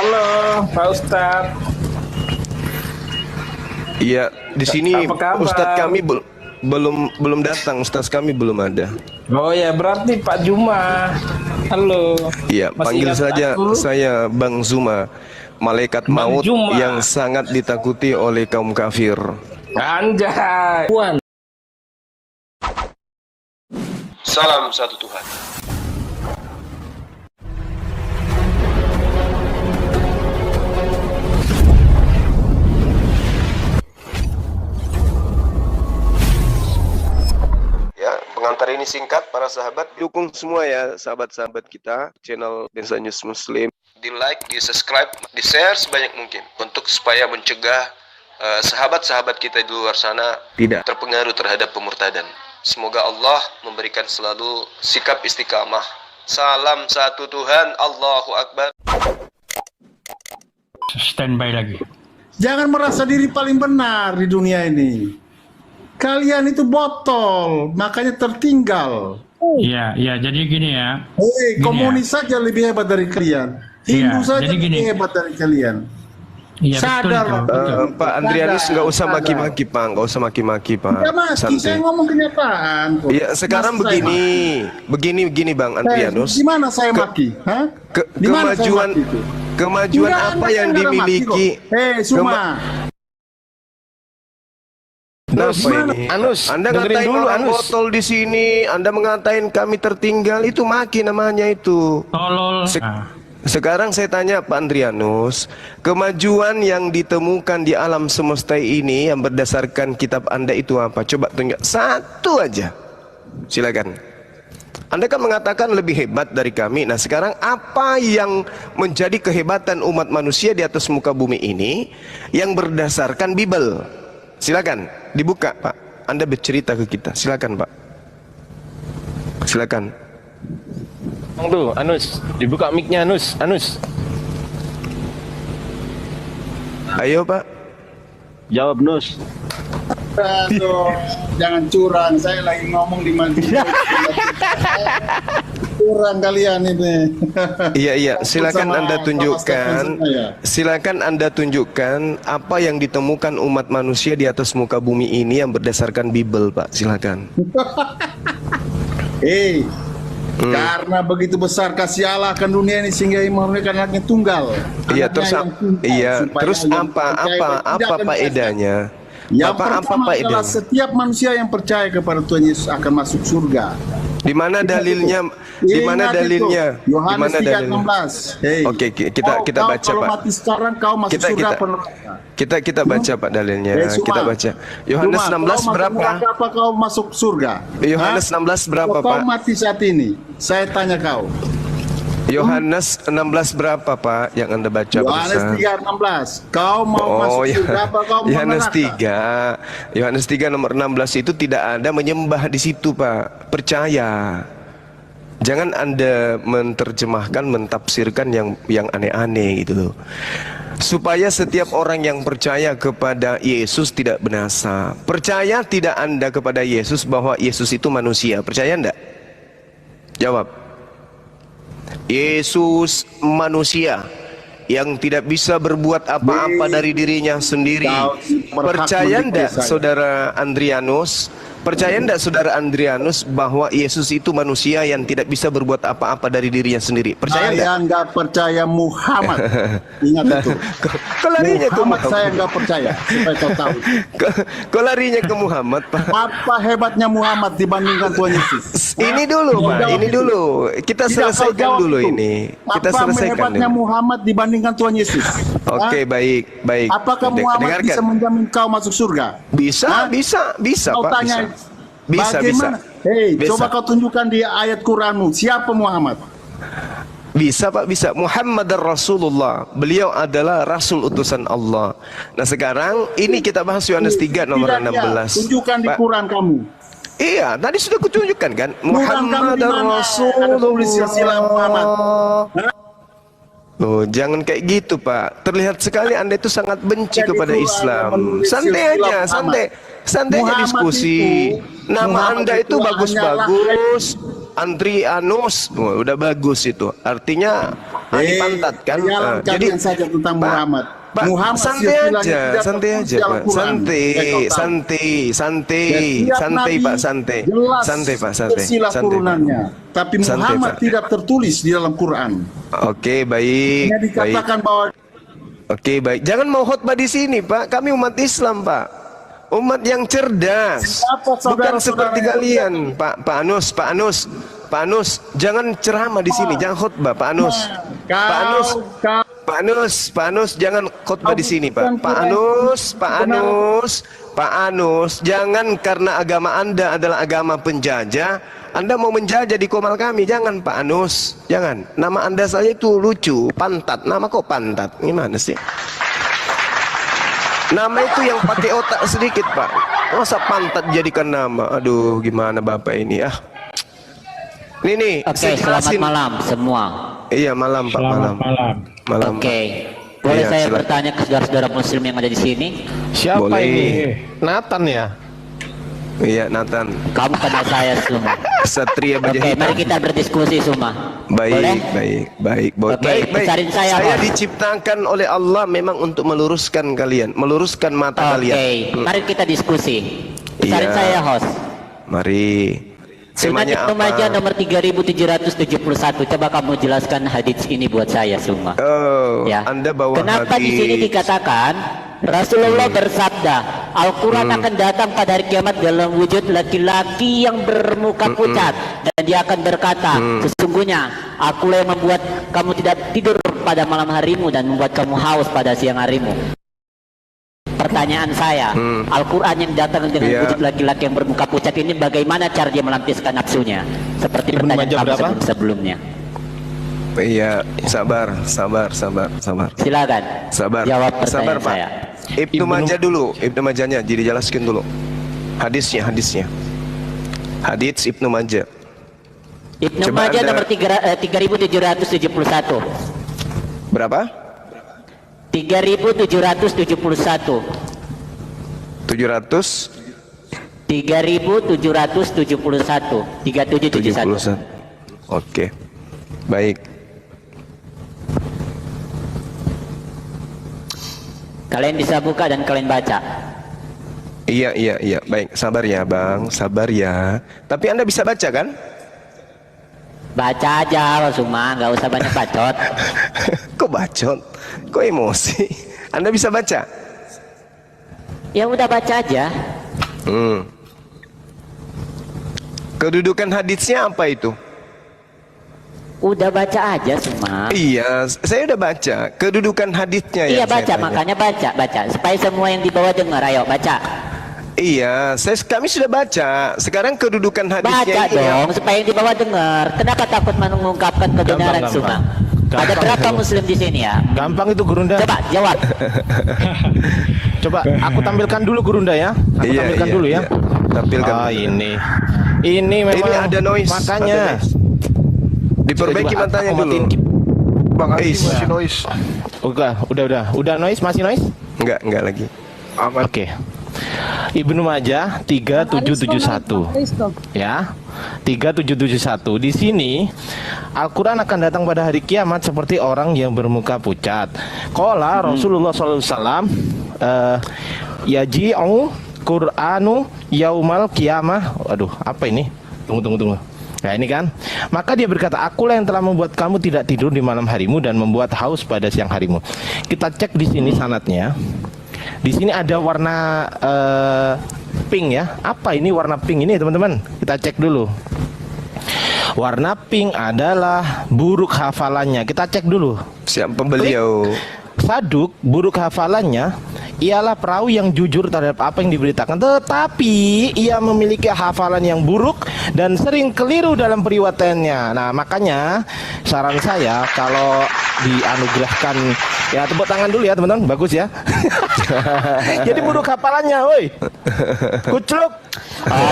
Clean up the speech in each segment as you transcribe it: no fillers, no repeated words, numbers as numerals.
Halo, Pak Ustadz. Iya, di sini Apa kabar? Ustadz kami belum datang, Ustadz kami belum ada. Oh ya, berarti Pak Juma. Halo. Iya, Masih panggil ingat saja aku? saya Bang Zuma, malaikat Bang maut Juma. yang sangat ditakuti oleh kaum kafir. Anjay. Puan. Salam satu Tuhan. Ya, pengantar ini singkat para sahabat. Dukung semua ya sahabat-sahabat kita channel Densa News Muslim. Di like, di subscribe, di share sebanyak mungkin untuk supaya mencegah sahabat-sahabat kita di luar sana tidak terpengaruh terhadap pemurtadan. Semoga Allah memberikan selalu sikap istiqamah. Salam satu Tuhan, Allahu Akbar. Standby lagi. Jangan merasa diri paling benar di dunia ini. Kalian itu botol, makanya tertinggal. Iya, iya. Jadi gini ya. Hei, Gini komunis saja lebih hebat dari kalian. Hindu Iya, saja jadi lebih gini. hebat dari kalian. Iya, Sadar, betul, itu, betul. Pak Andrianus Sadar, nggak usah sadar. maki-maki Pak, nggak usah maki-maki Pak. Tidak mati, saya Santai. ngomong kenyataan. kok. Ya sekarang Masa saya begini Bang maki? Andrianus. Di mana saya maki? Hah? Di mana saya Kemajuan maki itu? kemajuan Tidak, apa Anda yang nggak ada maki dimiliki? kok. Suma. Kenapa Gimana? ini? Anus, Anda dengerin ngatain dulu, orang Anus. botol di sini, Anda mengatain kami tertinggal, itu maki namanya itu. Tolol. Sekarang saya tanya Pak Andrianus, kemajuan yang ditemukan di alam semesta ini yang berdasarkan kitab Anda itu apa? Coba tunjuk satu aja. Silakan. Anda kan mengatakan lebih hebat dari kami. Nah sekarang apa yang menjadi kehebatan umat manusia di atas muka bumi ini yang berdasarkan Bible? Silakan dibuka Pak. Anda bercerita ke kita. Silakan Pak. Silakan. Tuh, Anus, dibuka mic-nya Anus. Ayo Pak. Jawab Nus. Aduh, jangan curang. Saya lagi ngomong di mana. Curang kalian ini. Iya, silakan Sama Anda Pak tunjukkan. Ustadz saya. Silakan Anda tunjukkan apa yang ditemukan umat manusia di atas muka bumi ini yang berdasarkan Bible, Pak. Silakan. Karena begitu besar kasih Allah akan dunia ini sehingga mengurniakan anaknya tunggal. Iya, Anaknya terus yang tunggal, supaya terus yang apa percaya tidak akan faedahnya? Yang Apa pertama adalah faedahnya? setiap manusia yang percaya kepada Tuhan Yesus akan masuk surga. Di mana dalilnya? Di mana Ingat itu, dalilnya? Di Yohanes mana dalilnya? 3:16. Oke, kita baca, Kalau Pak. mati sekarang kau masuk Kita- surga kita- atau neraka. Kita baca Pak dalilnya. Suma. Kita baca. Yohanes Suma, 16 kau masuk berapa? neraka apa kau masuk surga? Yohanes Hah? 16 berapa, Kalau kau Pak? mati saat ini, saya tanya kau. Yohanes 16 berapa Pak yang Anda baca Yohanes barusan? 3:16. Kau mau masuk surga apa kau mau Yohanes neraka? 3. Yohanes 3 nomor 16 itu tidak ada menyembah di situ, Pak. Percaya. Jangan Anda menterjemahkan, mentafsirkan yang aneh-aneh gitu loh. Supaya setiap orang yang percaya kepada Yesus tidak binasa. Percaya tidak Anda kepada Yesus bahwa Yesus itu manusia? Percaya enggak? Jawab. Yesus manusia yang tidak bisa berbuat apa-apa dari dirinya sendiri. Percaya enggak Saudara Andrianus? Percaya enggak Saudara Andrianus bahwa Yesus itu manusia yang tidak bisa berbuat apa-apa dari dirinya sendiri? Percaya enggak? Saya nggak percaya Muhammad. Ingat itu. Kok larinya ke Muhammad saya Muhammad? nggak percaya. Supaya kau tahu. Kok larinya ke Muhammad, Pak? Apa hebatnya Muhammad dibandingkan Tuhan Yesus? Ini dulu, Pak. Ini dulu. Kita Tidak, kau selesaikan jawab dulu itu. ini. Kita Apa selesaikan hebatnya dulu. Muhammad dibandingkan Tuhan Yesus? Oke, Hah? baik. Apakah Muhammad bisa menjamin kau masuk surga? Bisa, Hah? bisa, Kau Pak. tanya, Bisa. bagaimana? Hei, Bisa. coba kau tunjukkan di ayat Quranmu siapa Muhammad? Bisa Pak, bisa. Muhammad Rasulullah. Beliau adalah Rasul utusan Allah. Nah sekarang ini kita bahas Yohanes 3 nomor Tidak, ya. 16. Tunjukkan di Pak. Quran kamu. Iya, tadi sudah kutunjukkan kan. Quran kamu Muhammad di mana? Rasulullah. Ada tulis silsilah Muhammad. Oh, jangan kayak gitu Pak. Terlihat sekali Anda itu sangat benci Jadi kepada itu Islam. ada menulis Santai silsilah aja, Muhammad. santai aja Muhammad diskusi. itu- Nama Muhammad Anda itu itu bagus-bagus. hanyalah- Andrianus, udah bagus itu. Artinya pantat kan. Jalan kalian saja tentang Muhammad. Pak, Muhammad santai silsilahnya aja, tidak santai tertulis aja, dalam Pak. Quran. Santai, Total. santai, santai, Setiap santai, nabi Pak, santai. jelas Santai, Pak, santai. silsilah Santai, Pak. turunannya. Tapi Santai, Muhammad Pak. tidak tertulis di dalam Quran. Oke, baik, Hanya baik. dikatakan bahwa Oke, baik. Jangan mau khotbah di sini, Pak. Kami umat Islam, Pak. Umat yang cerdas. Siapa Bukan saudara-saudara seperti yang- kalian, Pak Anus, Pak Anus. Pak Anus, jangan ceramah di sini, jangan khotbah, Pak Anus. Pak Anus, Pak Anus, Pak Anus, jangan khotbah di sini, Pak. Pak Anus, Pak Anus, Pak Anus, jangan karena agama Anda adalah agama penjajah, Anda mau menjajah di komal kami, jangan Pak Anus, jangan. Nama Anda saja itu lucu, Pantat. Nama kok Pantat? Gimana sih? Nama itu yang pakai otak sedikit, Pak. Masa Pantat jadikan nama? Aduh, gimana Bapak ini? Nih, Oke, saya selamat jelasin. malam semua. Iya, malam Pak, Selamat malam. malam. Malam. Oke, boleh Iya, saya silakan. bertanya ke saudara-saudara muslim yang ada di sini? Siapa Boleh. ini? Nathan ya? Iya, Nathan. Kamu kenal saya semua. Satria Oke, Baja mari Hitam. kita berdiskusi semua. Baik, Boleh? baik. Oke, Baik. besarin saya, Bos. diciptakan oleh Allah memang untuk meluruskan kalian, meluruskan mata Oke, kalian. mari kita diskusi. Besarin Iya. saya, host. Mari. Sunan Temanya Ibnu Majah apa? nomor 3771. Coba kamu jelaskan hadits ini buat saya semua. Oh, Ya. Anda bawa Kenapa di sini hadis. dikatakan Rasulullah bersabda, Al-Quran akan datang pada hari kiamat dalam wujud laki-laki yang bermuka pucat, dan dia akan berkata, sesungguhnya akulah yang membuat kamu tidak tidur pada malam harimu dan membuat kamu haus pada siang harimu. Pertanyaan saya, Al-Quran yang datang dengan Iya. wujud laki-laki yang bermuka pucat ini bagaimana cara dia melampiaskan nafsunya? Seperti Ibnu pertanyaan Majah kamu berapa? sebelumnya. Iya, sabar. Silakan. Sabar. Jawab Sabar, pertanyaan Pak. saya. Ibnu Majah dulu, Ibnu Majahnya jadi jelaskan dulu. Hadisnya. Hadits Ibnu Majah. Ibnu Coba Majah Anda- nomor 3771. Berapa? 3771. 771. 3771. Oke. Baik. Kalian bisa buka dan kalian baca. Iya. Baik, sabar ya, Bang. Sabar ya. Tapi Anda bisa baca kan? Baca aja, Suma, nggak usah banyak bacot. Kok bacot? Kok emosi? Anda bisa baca? Ya udah baca aja. Kedudukan hadisnya apa itu? Udah baca aja, Suma. Iya, saya udah baca. Kedudukan hadisnya Iya yang saya baca, tanya. makanya baca supaya semua yang di bawah dengar. Ayo baca. Iya, kami sudah baca. Sekarang kedudukan hadisnya Baca ini dong supaya yang di bawah dengar. Kenapa takut mengungkapkan kebenaran, Gampang. Suma? Ada Gampang berapa itu. muslim di sini ya? Gampang itu Gurunda. Coba jawab. Coba aku tampilkan dulu Gurunda ya. Aku Iya, tampilkan iya, dulu ya. iya. Tampilkan. Ini memang Ini ada noise. makanya. Ada noise. Diperbaiki Coba matanya aku dulu. matiin ki- Bang Andi Eish. masih noise. Udah noise, masih noise? Enggak lagi. Oke. Ibnu Majah 3771. Ya. 3771. Di sini Al-Qur'an akan datang pada hari kiamat seperti orang yang bermuka pucat. Qala Rasulullah sallallahu alaihi wasallam yaji'u Qur'anu yaumal qiyamah. Waduh, apa ini? Tunggu. Nah ini kan, maka dia berkata, akulah yang telah membuat kamu tidak tidur di malam harimu dan membuat haus pada siang harimu. Kita cek di sini sanadnya. Di sini ada warna pink ya. Apa ini warna pink ini teman-teman? Kita cek dulu. Warna pink adalah buruk hafalannya. Kita cek dulu. Siapa beliau? Saduk, buruk hafalannya ialah perawi yang jujur terhadap apa yang diberitakan, tetapi ia memiliki hafalan yang buruk dan sering keliru dalam periwayatannya. Nah, makanya saran saya kalau dianugerahkan, ya tepuk tangan dulu ya teman-teman, bagus ya. Jadi buruk hafalannya, woi. Kucluk.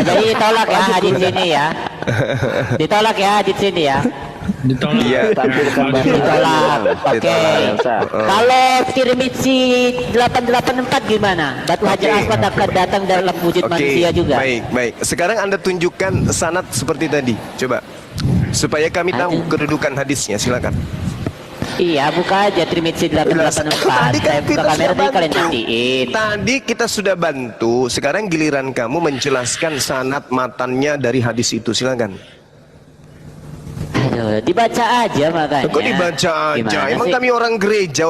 Jadi ditolak ya hadits ini ya. Ditolak ya hadits ini ya. Ditolak. Iya. Ditolak. Oke. Ditolak. Kalau Tirmidzi 884 gimana? Batu Hajar Oke. Aswad akan datang dalam wujud manusia juga. Baik. Sekarang Anda tunjukkan sanad seperti tadi. Coba. Supaya kami tahu kedudukan hadisnya, silakan. Iya, buka aja Trimisi 884. Tadi kan Saya buka kita kamera sudah tadi kalian bantu. matiin. Tadi kita sudah bantu. Sekarang giliran kamu menjelaskan sanad matannya dari hadis itu. Silakan. Aduh, dibaca aja makanya. Kok dibaca aja? Gimana Emang sih? kami orang gereja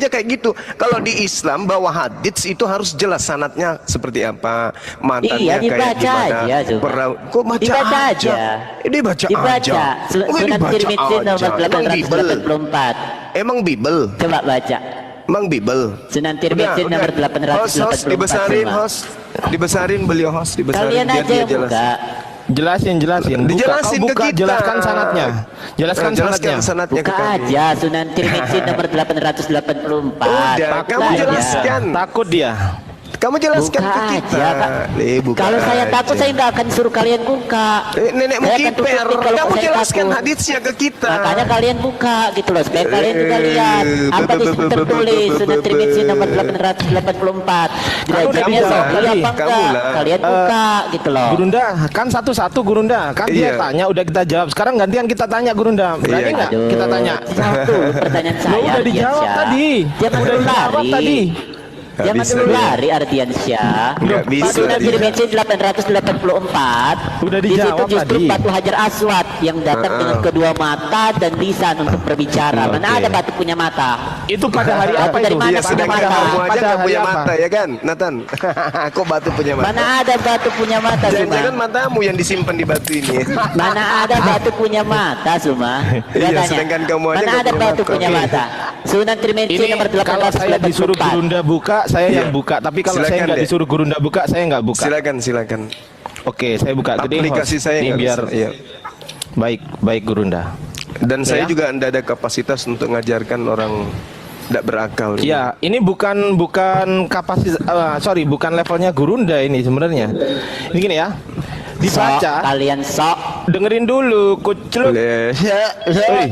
kayak gitu. Kalau di Islam bawa hadits itu harus jelas sanatnya seperti apa, Iya, matanya kayak dibaca gimana. aja, Zuma. Kok baca Dibaca aja? aja. Dibaca aja. Sunan Dibaca Tirmidzi nomor aja. Emang Bible? 884. Emang Bible? Coba baca. Emang Bible? Sunan Tirmidzi nomor 884. Host, dibesarin Zuma. host. Dibesarin beliau host, dibesarin Kalian biar aja dia yang jelas. buka. Jelasin. Buka. Dijelasin Kau ke buka, kita. jelaskan sanatnya. Jelaskan sanatnya. sanatnya ke Buka kami. aja Sunan Tirmidzi nomor 884. Udah, kamu Buka aja. jelaskan. Takut dia. Kamu jelaskan Buka ke kita. aja, Kak. Buka Kalau saya takut aja. saya nggak akan suruh kalian buka. Nenekmu Saya akan kiper. tutupin kalau Kamu saya jelaskan takut. haditsnya ke kita. Makanya kalian buka gitu loh supaya kalian juga lihat apa di situ tertulis Sunan Tirmidzi nomor 884. Derajatnya bisa. sahih apa Kamu enggak? lah. Kalian buka gitu loh. Gurunda, kan satu-satu Gurunda. Kan dia Iya. tanya, udah kita jawab. Sekarang gantian kita tanya Gurunda. Berani Iya. nggak Aduh, kita tanya? Satu pertanyaan saya. Lo udah dijawab Ardiansyah. tadi. Jangan Udah dulu dijawab lari. tadi. Nggak Jangan bisa dulu dia. lari Ardiansyah. Nggak bisa Sunan dia. Tirmidzi 884. Udah Di situ dijawab justru tadi. batu Hajar Aswad yang datang dengan kedua mata dan lisan untuk berbicara. Mana ada batu punya mata? Itu pada hari apa Dari itu? mana Iya, punya sedangkan mata? kamu aja Pada nggak hari punya apa? mata ya kan, Nathan? Kok batu punya mata? Mana ada batu punya mata, Jangan-jangan Suma? matamu yang disimpan di batu ini. Mana ada batu punya mata, Suma? Gua Iya, tanya. sedangkan kamu aja Mana nggak ada punya batu mata. punya Oke. mata? Sunan Tirmidzi Ini nomor kalau saya disuruh 884. Gurunda buka, saya yang buka. Tapi kalau saya Silakan nggak deh. disuruh Gurunda buka, saya nggak buka. Silakan. Oke, saya buka. Jadi Aplikasi host, saya ini nggak biar bisa. Iya. baik Gurunda. Dan saya Ya. juga tidak ada kapasitas untuk ngajarkan orang tidak berakal. Ya, ini bukan kapasitas, bukan levelnya Gurunda ini sebenarnya. Ini gini ya, Sok, dibaca, kalian sok. dengerin dulu, kucluk. Wih,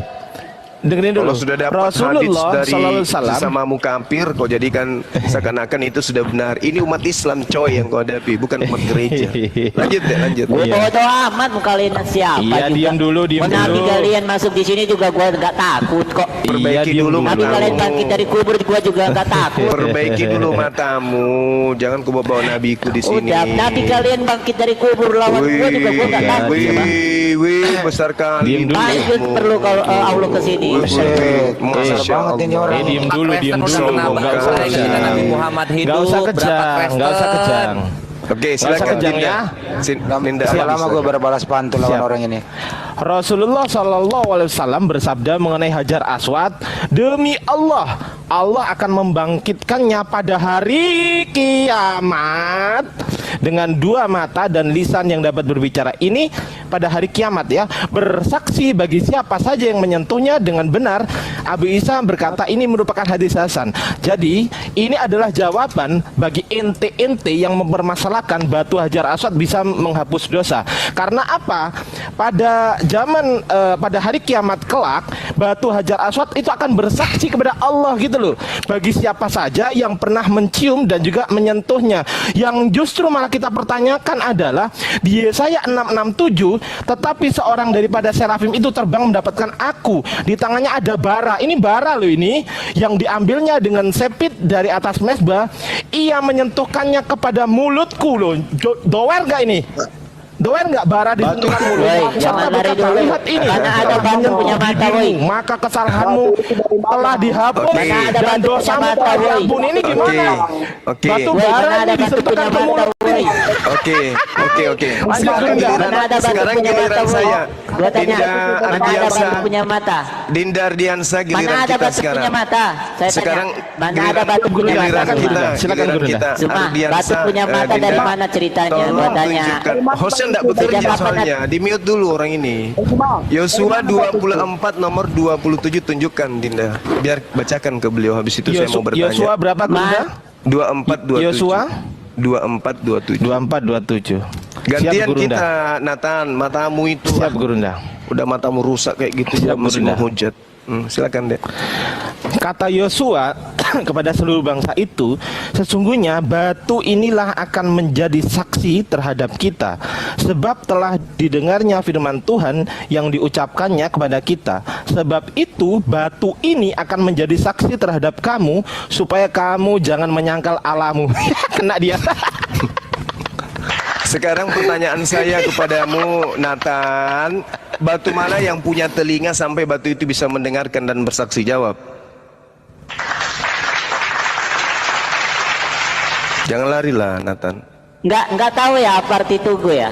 dengerin dulu. Kalau sudah dapat hadits Rasulullah dari Sallallahu Alaihi Wasallam. sesamamu kafir, kau jadikan seakan-akan itu sudah benar. Ini umat Islam coy yang kau hadapi, bukan umat gereja. Lanjut. Bodoh amat mau kalian siapa Iya, juga. diam dulu. Mau nabi kalian masuk di sini juga gua nggak takut kok. Perbaiki Iya, dulu diam Nabi matamu. kalian bangkit dari kubur gua juga nggak takut. Perbaiki dulu matamu. Jangan kau bawa nabiku di sini. Udah, nabi kalian bangkit dari kubur lawan gua juga gua nggak takut. ya, Bang. Wih, besar kali. Diam dulu. Panggil perlu kalau Allah ke sini. Masya banget ini orang. Diam dulu, diam Udah dulu. kenapa Nggak usah saya kejang. Nabi Muhammad hidup Nggak usah berapa kejang, nggak usah Kristen. kejang. Oke, Nggak usah silakan kejang Dinda. ya. Ninda, Siapa lama gue berbalas pantun lawan Siap. orang ini. Rasulullah Shallallahu Alaihi Wasallam bersabda mengenai Hajar Aswad, demi Allah, Allah akan membangkitkannya pada hari kiamat dengan dua mata dan lisan yang dapat berbicara. Ini pada hari kiamat ya, bersaksi bagi siapa saja yang menyentuhnya dengan benar. Abu Isa berkata ini merupakan hadis hasan. Jadi ini adalah jawaban bagi ente-ente yang mempermasalahkan batu Hajar Aswad bisa menghapus dosa. Karena apa? Pada pada hari kiamat kelak, batu Hajar Aswad itu akan bersaksi kepada Allah gitu loh. Bagi siapa saja yang pernah mencium dan juga menyentuhnya. Yang justru malah kita pertanyakan adalah di Yesaya 667, tetapi seorang daripada serafim itu terbang mendapatkan aku. Di tangannya ada bara. Ini bara loh ini yang diambilnya dengan sepit dari atas mezbah. Ia menyentuhkannya kepada mulutku loh. Doer gak ini? Doer nggak bara ditentukan mulut? Woi, Serta jangan lari berkata, dulu. lihat ini, Karena ada telah batu menyentuh punya mata, gigimu, woi. maka kesalahanmu telah dihapus Mana ada dan batu punya dosamu mata, telah woi. diampuni. Ini gimana? Oke. Batu Woi, bara mana ada ini batu disentuhkan punya ke mata, mulut woi. ini. Oke. Lanjut, Sekarang Dinda. Mana ada batu sekarang punya giliran mata, woi? saya. Gua tanya, Dinda mana ada Ardiansa. batu punya mata? Dinda Ardiansa Mana giliran ada kita batu sekarang. punya mata? Saya Sekarang tanya, mana ada batu punya mata? giliran Silakan, kita, Gurunda. Silakan, giliran Gurunda. kita. Cuma Ardiansa, batu punya mata Dinda, dari mana ceritanya? tolong Gua tanya. tunjukkan. Hostnya enggak bekerja Sejak kapan soalnya. Di mute dulu orang ini. Yosua 24 nomor 27 tunjukkan Dinda. Biar bacakan ke beliau, habis itu saya mau bertanya. Yosua berapa Gurunda? 2427. Yosua 2427. 2427. Gantian Siap, Gurunda. kita, Nathan, matamu itu Siap Gurunda. udah matamu rusak kayak gitu Siap, masih Gurunda. mau hujat. Silakan deh. Kata Yosua kepada seluruh bangsa itu, sesungguhnya batu inilah akan menjadi saksi terhadap kita, sebab telah didengarnya firman Tuhan yang diucapkannya kepada kita. Sebab itu batu ini akan menjadi saksi terhadap kamu, supaya kamu jangan menyangkal Allahmu. Kena dia. Sekarang pertanyaan saya kepadamu, Nathan, batu mana yang punya telinga sampai batu itu bisa mendengarkan dan bersaksi? Jawab. Jangan larilah, Nathan. Nggak tahu ya apa arti tugu ya.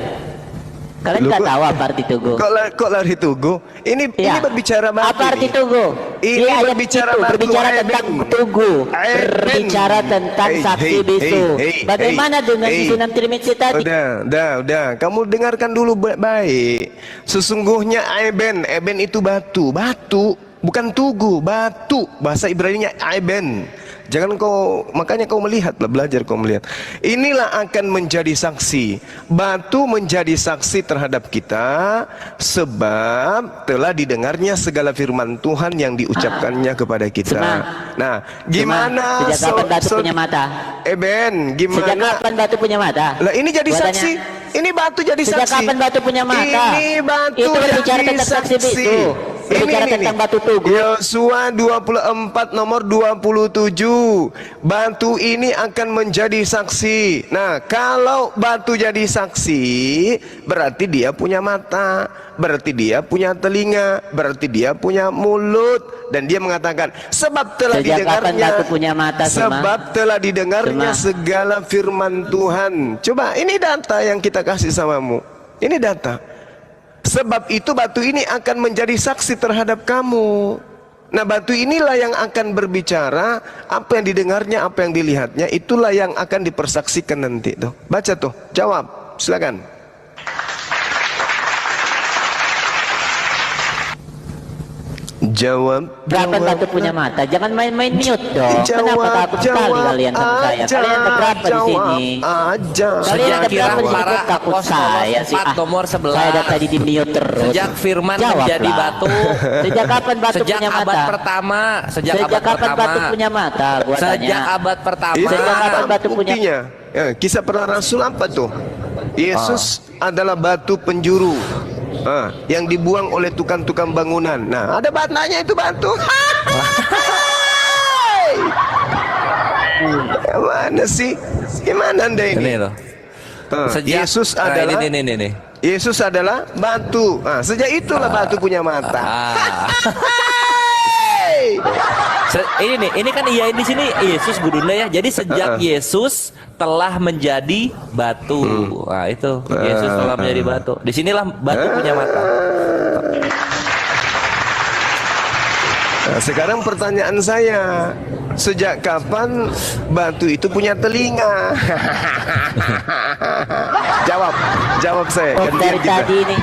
Kalian nggak tahu apa arti tugu? Kok lari tugu? Ini berbicara batu. Apa arti ini. tugu? Ini ayat berbicara itu, batu, berbicara tentang tugu, berbicara tentang saksi bisu. Bagaimana dengan susunan Trimiksi tadi? Udah. Kamu dengarkan dulu baik. Sesungguhnya Eben itu batu, bukan tugu, batu. Bahasa Ibrani-nya Eben. Jangan makanya kau melihatlah, belajar kau melihat. Inilah akan menjadi saksi. Batu menjadi saksi terhadap kita, sebab telah didengarnya segala firman Tuhan yang diucapkannya kepada kita. Nah, gimana? Sejak kapan batu punya mata? Eben, gimana? Sejak kapan batu punya mata? Lah ini jadi saksi. Ini batu jadi saksi. Sejak kapan batu punya mata? Ini batu itu berbicara jadi tentang saksi saksi. bisu. Berbicara tentang batu tugu. Yosua 24 nomor 27. Batu ini akan menjadi saksi. Nah, kalau batu jadi saksi, berarti dia punya mata, berarti dia punya telinga, berarti dia punya mulut, dan dia mengatakan sebab telah Sejak kapan didengarnya batu punya mata, sebab telah didengarnya segala firman Tuhan. Coba, ini data yang kita kasih samamu. Ini data. Sebab itu batu ini akan menjadi saksi terhadap kamu. Nah, batu inilah yang akan berbicara, apa yang didengarnya, apa yang dilihatnya, itulah yang akan dipersaksikan nanti tuh. Baca tuh, jawab, silakan. Jawab. Kapan batu punya mata? Jangan main-main mute dong. Kenapa takut sekali kalian sama saya? Kalian ada berapa di sini? Kalian ada berapa di sini? Kok takut saya sih? nomor 11. Saya dari tadi di mute terus. Sejak firman Jawablah. menjadi batu. Sejak kapan batu Sejak punya abad mata? pertama. Sejak Sejak abad kapan pertama. batu punya mata? Gua Sejak tanya. abad pertama. Itu Sejak kapan batu punya? buktinya. Ya, kisah para rasul apa tuh? Yesus adalah batu penjuru. Yang dibuang oleh tukang-tukang bangunan. Nah, ada batanya itu batu. Mana sih? Gimana anda ini? Ini loh. Sejak Yesus adalah ini. Yesus adalah batu. Sejak itulah batu punya mata. Ini kan iya di sini Yesus gurunda ya. Jadi sejak Yesus telah menjadi batu. Nah, itu Yesus telah menjadi batu. Disinilah batu punya mata. Nah, sekarang pertanyaan saya, sejak kapan batu itu punya telinga? Jawab saya. Dari tadi nih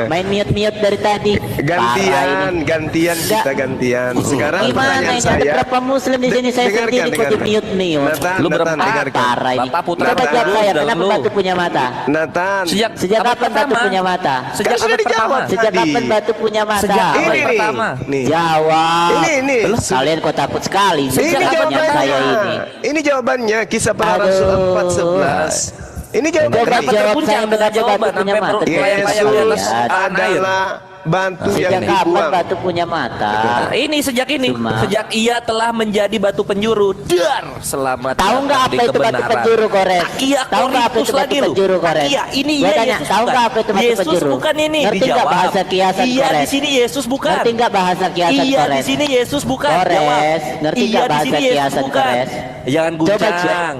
main mute dari tadi. Gantian kita gantian. Sekarang Gimana pertanyaan ini? saya. Ada berapa muslim di sini? Saya sendiri kok di mute. Nathan, Lu berapa? dengarkan. Parah ini. Bapak putra Coba jawab saya, dalam kenapa lu. batu punya mata? Nathan. Sejak abad kapan batu pertama. punya mata? Sejak Kan sudah abad pertama. dijawab. Sejak tadi. kapan batu punya mata? Sejak abad Ini nih. pertama. Nih. Jawab. Ini. Kalian kok takut sekali? Ini Sejak kapan jawabannya. saya ini? Ini jawabannya kisah para Aduh. rasul 4:11. Ini Coba jawabannya. jawab Puncak saya dengan batu jawaban punya sampai mata. layang-layang di atas Yesus air. adalah batu yang Sejak kapan dibuang. batu punya mata? Nah, ini sejak ini, Cuma. sejak ia telah menjadi batu penjuru, dar selamat Tahu nggak apa di itu batu kebenaran. penjuru, Kores? Iya, Tahu nggak apa itu Korintus batu lagi lu. penjuru, Kores? Iya, ini Gua iya tanya, Yesus tahu bukan. nggak apa itu batu Yesus penjuru? bukan ini. Ngerti nggak Dijawab. bahasa kiasan, Iya, Kores? di sini Yesus bukan. Ngerti nggak bahasa kiasan, Iya, Kores? di sini Yesus bukan. Kores, Jawab. ngerti Iya, nggak di bahasa sini Yesus kiasan, bukan. Kores? Jangan Coba, guncang.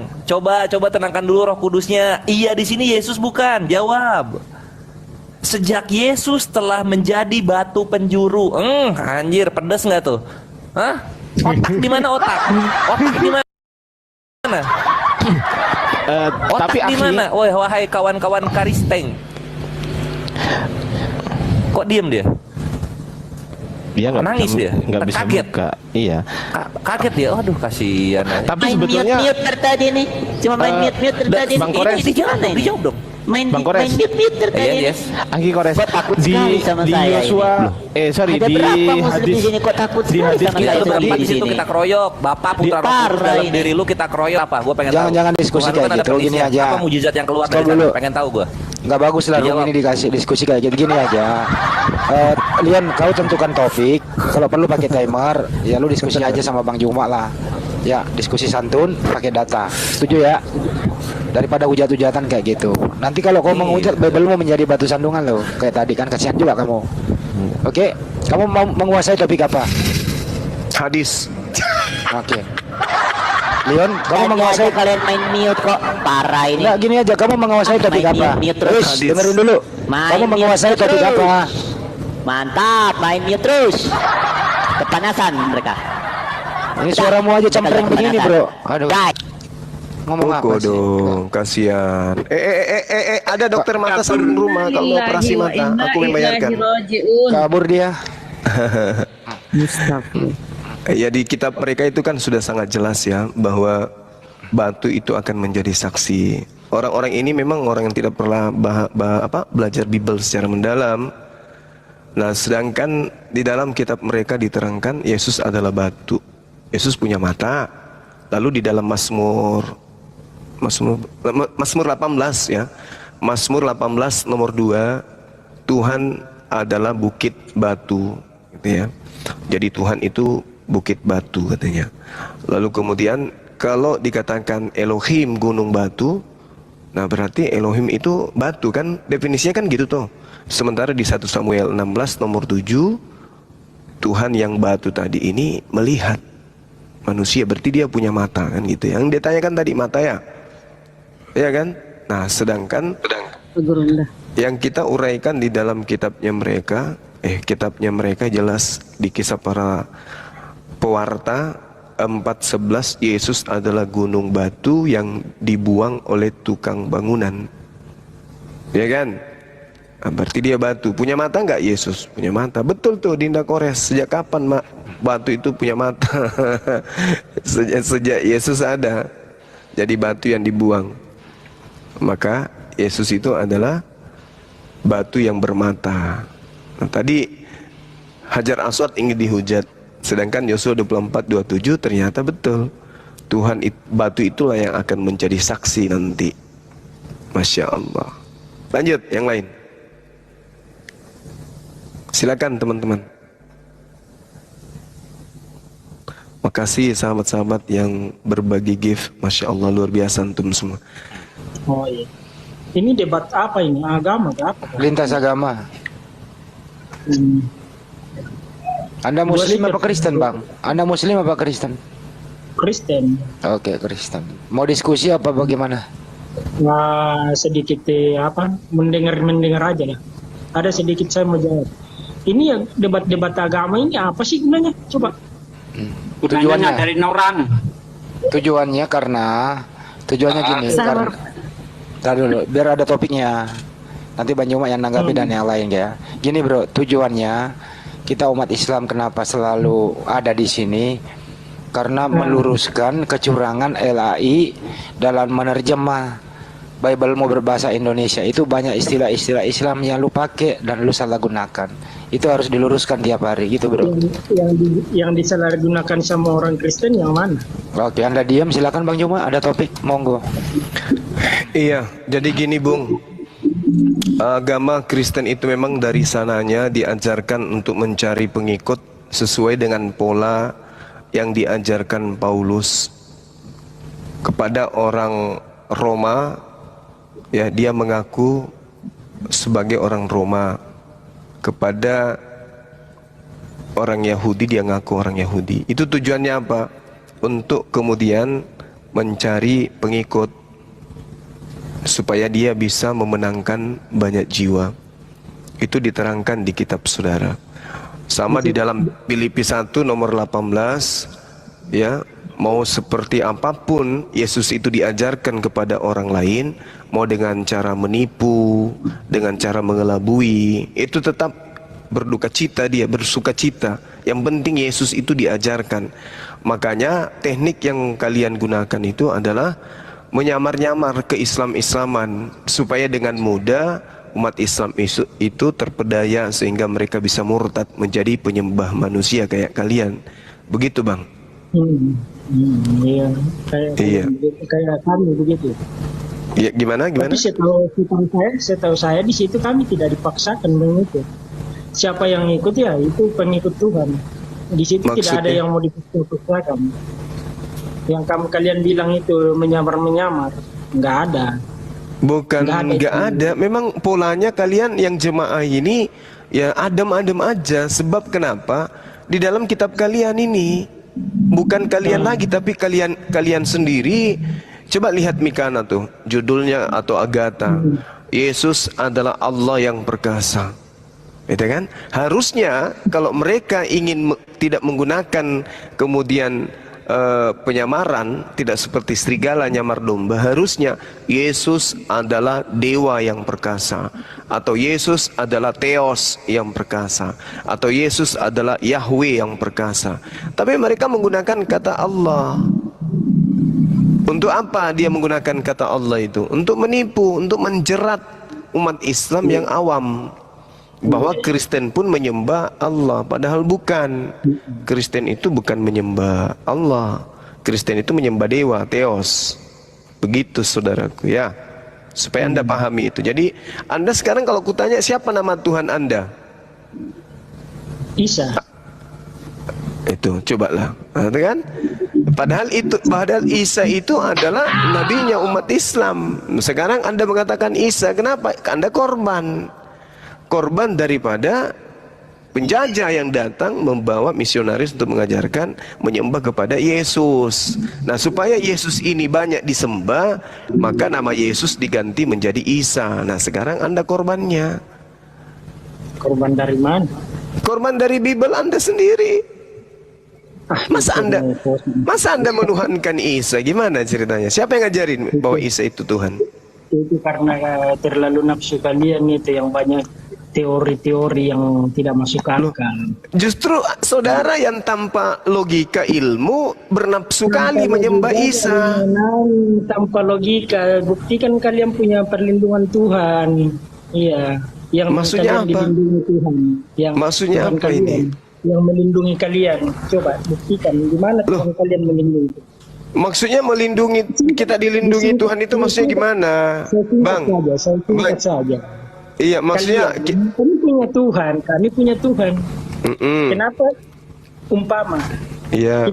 Coba tenangkan dulu Roh Kudusnya. Iya, di sini Yesus bukan. Jawab. Sejak Yesus telah menjadi batu penjuru. Anjir, pedes nggak tuh? Hah? Otak di mana otak? Otak di mana? Otak Tapi di mana? Wahai kawan-kawan Karisteng. Kok diem dia? dia Nangis dia? nggak bisa Kaget? buka. Iya. Kaget dia. Aduh, kasihan. Tapi Main sebetulnya mute dari tadi nih. Cuma main mute dari tadi. Bang Ini Kores, di mana ini? Dijawab dong. Bang Kores. main mute Iya, terkadang. yes. Anggi Kores Kok takut di sekali sama di saya Yosua Ada di berapa muslim hadis di sini kok takut di sekali hadis sama Kita saya berempat seperti di di situ sini. kita keroyok. Bapak putra Roh Parah Kudus dalam ini. diri lu kita keroyok apa? Gue pengen tahu. Jangan diskusi Tuhan lu kayak kan ada gitu, gini perisnya. aja. Apa mujizat yang keluar Stop dari sana? dulu. Pengen tahu gue. Nggak bagus lah room Dijawab. ini dikasih diskusi kayak gitu, gini aja. Lian, kau tentukan topik. Kalau perlu pakai timer, ya lu diskusi aja sama Bang Juma lah. Ya, diskusi santun pakai data. Setuju ya? Daripada hujat-hujatan kayak gitu. Nanti kalau kau menghujat, Bible mau menjadi batu sandungan lo. Kayak tadi kan, kasihan juga kamu. Oke, kamu mau menguasai topik apa? Hadis. Oke. Leon, kamu Jadi menguasai aja kalian main mute kok. Parah ini. Enggak, gini aja, kamu menguasai topik Main apa? mute terus. Terus dengerin dulu. Main Kamu mute menguasai topik terus. apa? Mantap, main mute terus. Kepanasan mereka. Ini suaramu aja cempreng Kita begini, kepanasan. Bro. Aduh. Guys, Ngomong apa Pokok sih? dong, kasihan. Ada dokter mata samping rumah kalau mau operasi mata, aku membayarkan. Kabur dia. Ya di kitab mereka itu kan sudah sangat jelas ya bahwa batu itu akan menjadi saksi. Orang-orang ini memang orang yang tidak pernah belajar Bible secara mendalam. Nah, sedangkan di dalam kitab mereka diterangkan Yesus adalah batu. Yesus punya mata. Lalu di dalam Mazmur 18 ya. Mazmur 18 nomor 2, Tuhan adalah bukit batu gitu ya. Jadi Tuhan itu bukit batu katanya. Lalu kemudian kalau dikatakan Elohim gunung batu, nah berarti Elohim itu batu kan, definisinya kan gitu tuh. Sementara di 1 Samuel 16 nomor 7, Tuhan yang batu tadi ini melihat manusia, berarti dia punya mata kan gitu. Yang ditanyakan tadi mata ya, ya kan? Nah sedangkan yang kita uraikan di dalam kitabnya mereka jelas di Kisah Para Pewarta 4:11, Yesus adalah gunung batu yang dibuang oleh tukang bangunan, ya kan? Nah, berarti dia batu. Punya mata nggak Yesus? Punya mata. Betul tuh Dinda Kores. Sejak kapan mak batu itu punya mata? sejak Yesus ada. Jadi batu yang dibuang. Maka Yesus itu adalah batu yang bermata. Nah, tadi Hajar Aswad ingin dihujat. Sedangkan Yosua 24:27 ternyata betul. Tuhan batu itulah yang akan menjadi saksi nanti. Masya Allah. Lanjut yang lain. Silakan teman-teman. Makasih sahabat-sahabat yang berbagi gift. Masya Allah luar biasa antum semua. Oh iya. Ini debat apa ini? Agama atau apa? Lintas agama. Hmm. Anda Muslim apa Kristen, Bang? Anda Muslim apa Kristen? Kristen. Oke, Kristen. Mau diskusi apa bagaimana? Nah, sedikit mendengar aja lah. Ada sedikit saya mau jawab. Ini yang debat-debat agama ini apa sih gunanya? Coba. Tujuannya dari orang. Tujuannya gini, karena tar dulu, biar ada topiknya. Nanti Bang Juma yang nanggapi dan yang lain ya. Gini bro, tujuannya kita umat Islam kenapa selalu ada di sini? Karena meluruskan kecurangan LAI dalam menerjemah Bible mau berbahasa Indonesia. Itu banyak istilah-istilah Islam yang lu pakai dan lu salah gunakan. Itu harus diluruskan tiap hari gitu bro. Yang disalahgunakan sama orang Kristen yang mana? Oke, Anda diam, silakan Bang Juma, ada topik, monggo. Iya, jadi gini Bung. Agama Kristen itu memang dari sananya diajarkan untuk mencari pengikut sesuai dengan pola yang diajarkan Paulus kepada orang Roma. Ya, dia mengaku sebagai orang Roma. Kepada orang Yahudi dia ngaku orang Yahudi. Itu tujuannya apa? Untuk kemudian mencari pengikut supaya dia bisa memenangkan banyak jiwa. Itu diterangkan di kitab saudara. Sama di dalam Filipi 1 nomor 18 ya, mau seperti apapun Yesus itu diajarkan kepada orang lain, mau dengan cara menipu, dengan cara mengelabui, itu tetap berduka cita, dia bersuka cita. Yang penting Yesus itu diajarkan. Makanya teknik yang kalian gunakan itu adalah menyamar-nyamar ke Islam-Islaman supaya dengan mudah umat Islam itu terpedaya sehingga mereka bisa murtad menjadi penyembah manusia kayak kalian. Begitu, Bang? Iya. Iya. Kayak kami begitu. Ya, gimana? Tapi setahu saya di situ kami tidak dipaksakan mengikut. Siapa yang ikut ya itu pengikut Tuhan. Di situ tidak ada yang mau dipaksakan. Yang kalian bilang itu menyamar-menyamar, nggak ada. Bukan nggak ada. Memang polanya kalian yang jemaah ini ya adem-adem aja. Sebab kenapa? Di dalam kitab kalian ini bukan kalian lagi, tapi kalian sendiri. Coba lihat Mikana tuh, judulnya atau Agatha. Yesus adalah Allah yang perkasa. Gitu kan? Harusnya kalau mereka ingin tidak menggunakan kemudian penyamaran, tidak seperti serigala nyamar domba, harusnya Yesus adalah dewa yang perkasa, atau Yesus adalah Theos yang perkasa, atau Yesus adalah Yahweh yang perkasa. Tapi mereka menggunakan kata Allah. Untuk apa dia menggunakan kata Allah itu? Untuk menipu, untuk menjerat umat Islam yang awam bahwa Kristen pun menyembah Allah, padahal bukan. Kristen itu bukan menyembah Allah. Kristen itu menyembah dewa, Theos. Begitu saudaraku ya. Supaya Anda pahami itu. Jadi Anda sekarang kalau kutanya siapa nama Tuhan Anda? Isa. Itu cobalah. Nah, kan? Padahal Isa itu adalah nabinya umat Islam. Sekarang Anda mengatakan Isa, kenapa? Anda korban daripada penjajah yang datang membawa misionaris untuk mengajarkan menyembah kepada Yesus. Nah, supaya Yesus ini banyak disembah, maka nama Yesus diganti menjadi Isa. Nah, sekarang Anda korbannya. Korban dari mana? Korban dari Bible Anda sendiri. Masa Anda menuhankan Isa? Gimana ceritanya? Siapa yang ngajarin bahwa Isa itu Tuhan? Itu karena terlalu nafsu kalian itu yang banyak teori-teori yang tidak masuk akal. Justru saudara yang tanpa logika ilmu bernafsu kali menyembah Isa. Tanpa logika, buktikan kalian punya perlindungan Tuhan. Iya, yang maksudnya apa? Dilindungi Tuhan. Yang maksudnya Tuhan apa kalian, ini? Yang melindungi kalian. Coba buktikan gimana Tuhan kalian melindungi. Maksudnya melindungi, kita dilindungi Tuhan itu maksudnya gimana, Bang? Saya saja. Iya, maksudnya kami punya Tuhan, Kenapa umpama? Iya.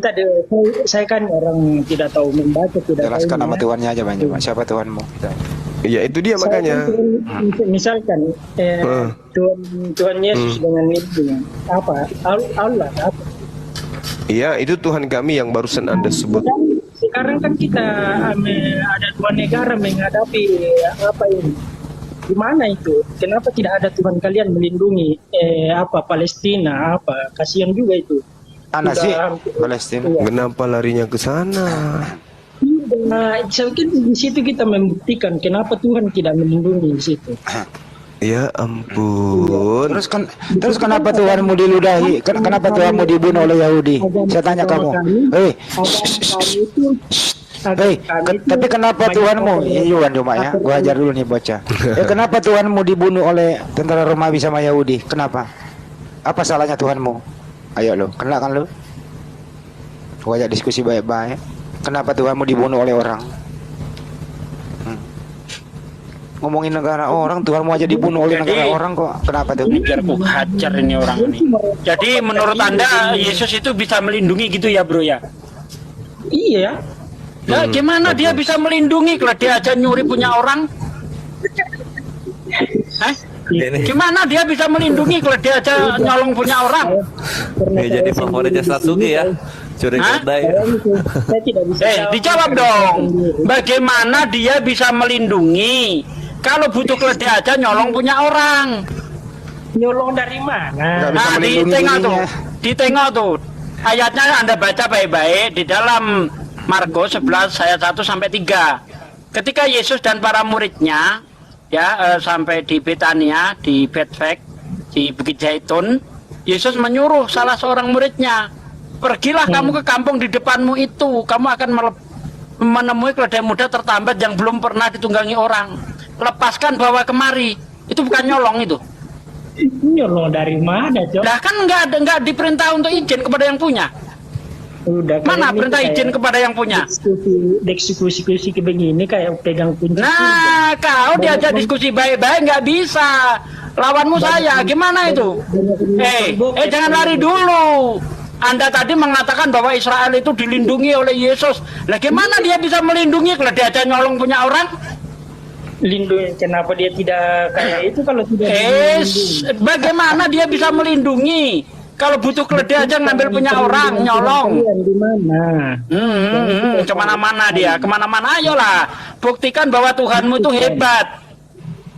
Saya kan orang tidak tahu membaca, tidak jelaskan tahu. nama Tuhannya aja, Bang. Siapa Tuhanmu? Iya, itu dia makanya. Misalkan Tuhan Yesus dengan itu apa? Allah apa? Iya, itu Tuhan kami yang barusan Anda sebut. Sekarang kan kita ada dua negara menghadapi apa ini? Gimana itu? Kenapa tidak ada Tuhan kalian melindungi Palestina apa? Kasihan juga itu. Sih Palestina. Iya. Kenapa larinya ke sana? Nah, saya kira di situ kita membuktikan kenapa Tuhan tidak melindungi di situ. Ya ampun. Terus kenapa Tuhanmu diludahi? Kenapa Tuhanmu dibunuh oleh Yahudi? Saya tanya kamu. Tapi kenapa Tuhanmu? Iwan cuma ya. Gua ajar dulu nih bocah. Kenapa Tuhanmu dibunuh oleh tentara Romawi sama Yahudi? Kenapa? Apa salahnya Tuhanmu? Ayo lo, kena kan lo? Gua ajak diskusi baik-baik. Kenapa Tuhanmu dibunuh oleh orang? Ngomongin negara orang, Tuhanmu aja dibunuh oleh negara orang kok. Kenapa tuh? Biar ku hajar ini orang ini. Jadi menurut Anda Yesus itu bisa melindungi gitu ya, Bro ya? Iya. Nah, gimana dia bisa melindungi kalau dia aja nyuri punya orang? Gimana dia bisa melindungi kalau dia aja nyolong punya orang? Jadi favoritnya Satsuki ya. Curi kedai. Dijawab dong. Bagaimana dia bisa melindungi kalau butuh keledai aja nyolong punya orang? Nyolong dari mana? Nah, ditengok tuh. Ayatnya Anda baca baik-baik di dalam Markus 11 ayat 1 sampai 3. Ketika Yesus dan para muridnya sampai di Betania, di Betfage, di Bukit Zaitun, Yesus menyuruh salah seorang muridnya, pergilah kamu ke kampung di depanmu itu, kamu akan menemui keledai muda tertambat yang belum pernah ditunggangi orang. Lepaskan, bawa kemari. Itu bukan nyolong itu. Nyolong dari mana, Cok? Lah kan nggak diperintah untuk izin kepada yang punya. Udah Mana kayak perintah ini izin kayak kepada yang punya? Diskusi kayak begini kayak pegang kunci. Nah, kau diajak diskusi baik-baik nggak bisa. Lawanmu saya, gimana itu? Jangan lari dulu. Anda tadi mengatakan bahwa Israel itu dilindungi oleh Yesus. Lah gimana dia bisa melindungi kalau dia aja nyolong punya orang? Lindungi, kenapa dia tidak kayak itu kalau tidak dilindungi? Bagaimana dia bisa melindungi? Kalau butuh keledai aja ngambil punya orang, nyolong. Di mana? Kemana-mana dia, kemana-mana. Ayolah, buktikan bahwa Tuhanmu itu hebat.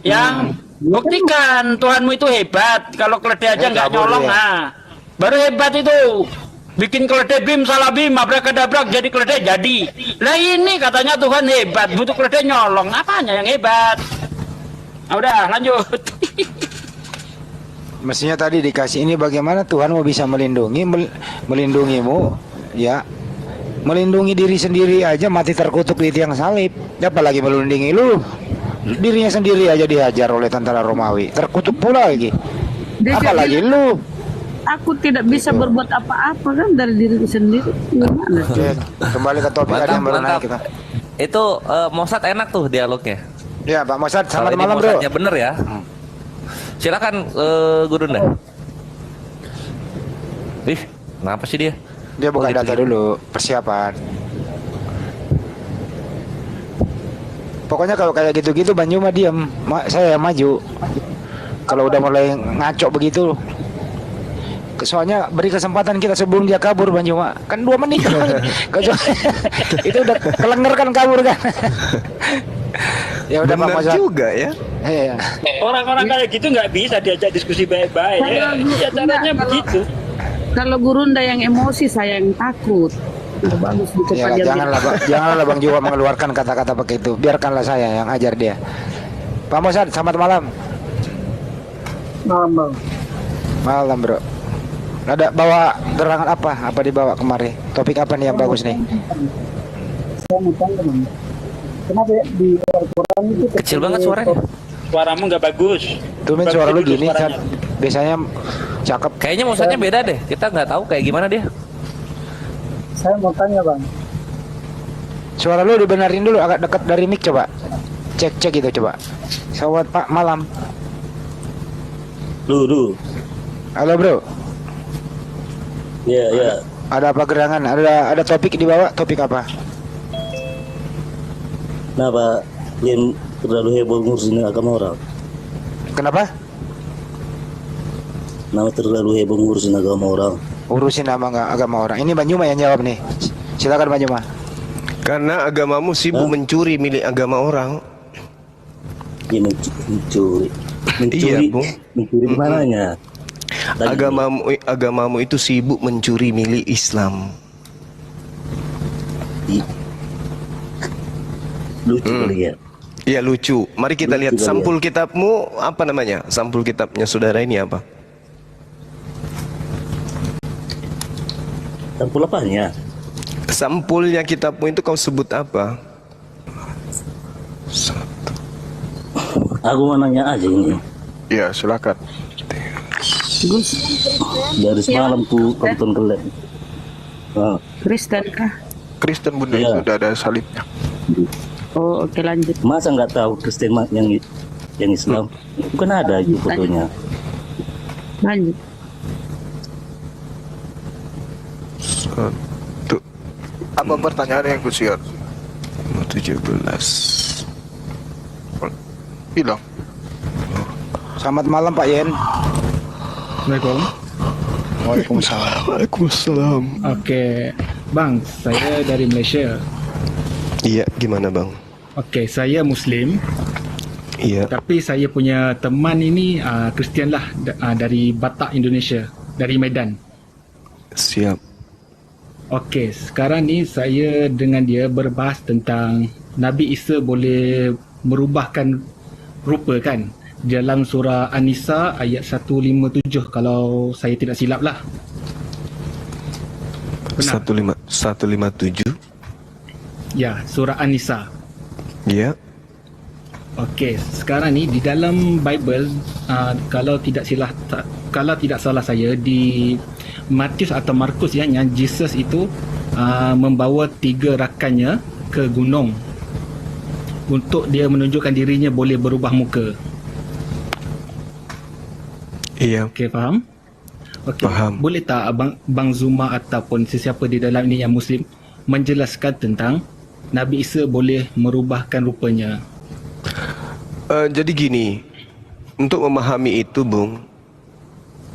Ya, buktikan Tuhanmu itu hebat. Kalau keledai aja nggak nyolong, baru hebat itu. Bikin keledai bim salah bim, abrakadabrak jadi keledai jadi. Lah ini katanya Tuhan hebat, butuh keledai nyolong. Apanya yang hebat? Udah lanjut. Mestinya tadi dikasih ini bagaimana Tuhan mau bisa melindungimu, ya, melindungi diri sendiri aja mati terkutuk di tiang salib, apalagi melindungi lu, dirinya sendiri aja dihajar oleh tentara Romawi, terkutuk pula lagi, apalagi lu. Aku tidak bisa berbuat apa-apa kan dari diriku sendiri. Gimana? Oke, kembali ke topik yang baru naik kita. Itu Mossad enak tuh dialognya. Ya Pak Mossad, selamat Kalau ini malam bro. Mossadnya bener ya. Silakan Gurunda. Ih, kenapa sih dia? Dia buka data dulu, persiapan. Pokoknya kalau kayak gitu-gitu Banyu mah diem, saya yang maju. Kalau udah mulai ngaco begitu, soalnya beri kesempatan kita sebelum dia kabur Banyu mah. Kan 2 menit. Itu udah kelenger kan kabur kan. Ya udah Pak Mossad juga ya. Orang-orang kayak gitu nggak bisa diajak diskusi baik-baik. Ya caranya begitu. Kalau Gurunda yang emosi, saya yang takut. Bagus ya, janganlah Bang Jiwa mengeluarkan kata-kata begitu. Biarkanlah saya yang ajar dia. Pak Mossad, selamat malam. Malam. Malam bro. Ada bawa gerangan apa? Apa dibawa kemari? Topik apa nih yang bagus nih? Saya mau tanya, kenapa ya di Al-Quran itu kecil banget suaranya? Suaramu nggak bagus. Tuh men suara lu gini kan. Biasanya cakep. Kayaknya Mossadnya beda deh. Kita nggak tahu kayak gimana dia. Saya mau tanya Bang. Suara lu dibenerin dulu agak dekat dari mic coba. Cek gitu coba. Selamat Pak malam. Lu. Halo bro. Ya. Ada apa gerangan? Ada topik dibawa? Topik apa? Kenapa yang terlalu heboh ngurusin agama orang? Kenapa? Kenapa terlalu heboh ngurusin agama orang? Urusin agama orang. Ini Banyuma yang jawab nih. Silakan Banyuma. Karena agamamu sibuk mencuri milik agama orang. Ya mencuri. Iya, Bung. Mencuri di mananya? Agamamu itu sibuk mencuri milik Islam. Lucu kali ya. Iya lucu. Mari kita lihat sampul kitabmu apa namanya? Sampul kitabnya saudara ini apa? Sampul apanya? Sampulnya kitabmu itu kau sebut apa? Aku mau nanya aja ini. Ya silakan. Dari semalam tuh tonton kelek. Kristen kah? Kristen bunda itu sudah ada salibnya. Oh oke lanjut. Masa nggak tahu Kristen yang Islam? Bukan ada itu fotonya. Lanjut. Satu. Apa pertanyaan yang kusiar? 17. Hilang. Selamat malam Pak Yen. Assalamualaikum. Waalaikumsalam. Waalaikumsalam. Oke, Bang, saya dari Malaysia. Iya, gimana Bang? Oke, saya Muslim. Iya. Tapi saya punya teman ini Kristian lah dari Batak Indonesia, dari Medan. Siap. Oke, sekarang ni saya dengan dia berbahas tentang Nabi Isa boleh merubahkan rupa kan? Dalam surah An-Nisa ayat 157 kalau saya tidak silap lah. 157. Ya, surah An-Nisa. Ya. Okey, sekarang ni di dalam Bible, kalau tidak salah saya, di Matius atau Markus ya, yang Jesus itu membawa 3 rakannya ke gunung untuk dia menunjukkan dirinya boleh berubah muka. Iya. Okey, faham? Okey. Faham. Boleh tak Bang Zuma ataupun sesiapa di dalam ini yang Muslim menjelaskan tentang Nabi Isa boleh merubahkan rupanya? Jadi gini, untuk memahami itu, Bung,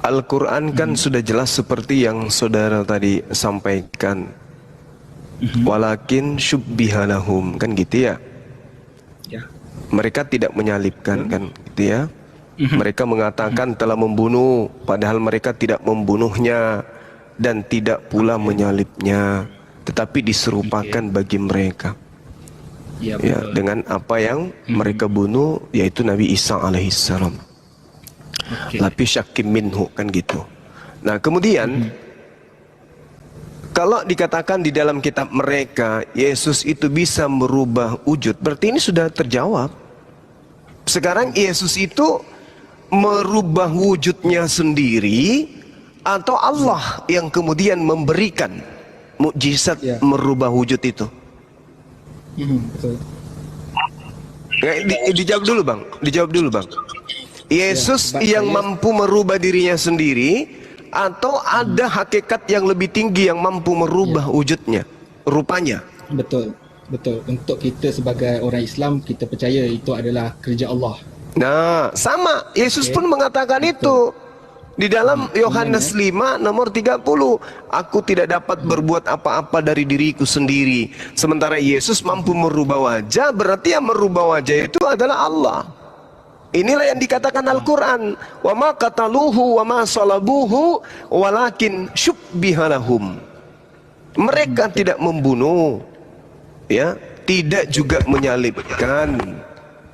Al-Quran kan sudah jelas seperti yang saudara tadi sampaikan. Walakin syubbiha lahum, kan gitu ya? Ya. Mereka tidak menyalibkan, kan gitu ya? Mereka mengatakan telah membunuh, padahal mereka tidak membunuhnya dan tidak pula menyalibnya, tetapi diserupakan bagi mereka. Ya, ya, dengan apa yang mereka bunuh, yaitu Nabi Isa alaihissalam. Lapi syakim minhu, kan gitu. Nah kemudian kalau dikatakan di dalam kitab mereka Yesus itu bisa merubah wujud, berarti ini sudah terjawab. Sekarang Yesus itu merubah wujudnya sendiri atau Allah yang kemudian memberikan mukjizat merubah wujud itu? Betul. Dijawab dulu bang, Yesus yang mampu merubah dirinya sendiri atau ada hakikat yang lebih tinggi yang mampu merubah wujudnya, rupanya? Betul. Untuk kita sebagai orang Islam, kita percaya itu adalah kerja Allah. Nah, sama. Yesus pun mengatakan itu. Di dalam Yohanes 5 nomor 30, aku tidak dapat berbuat apa-apa dari diriku sendiri. Sementara Yesus mampu merubah wajah, berarti yang merubah wajah itu adalah Allah. Inilah yang dikatakan Al-Quran. Wa ma qataluhu wa ma salabuhu walakin syubbiha lahum. Mereka tidak membunuh, ya, tidak juga menyalibkan,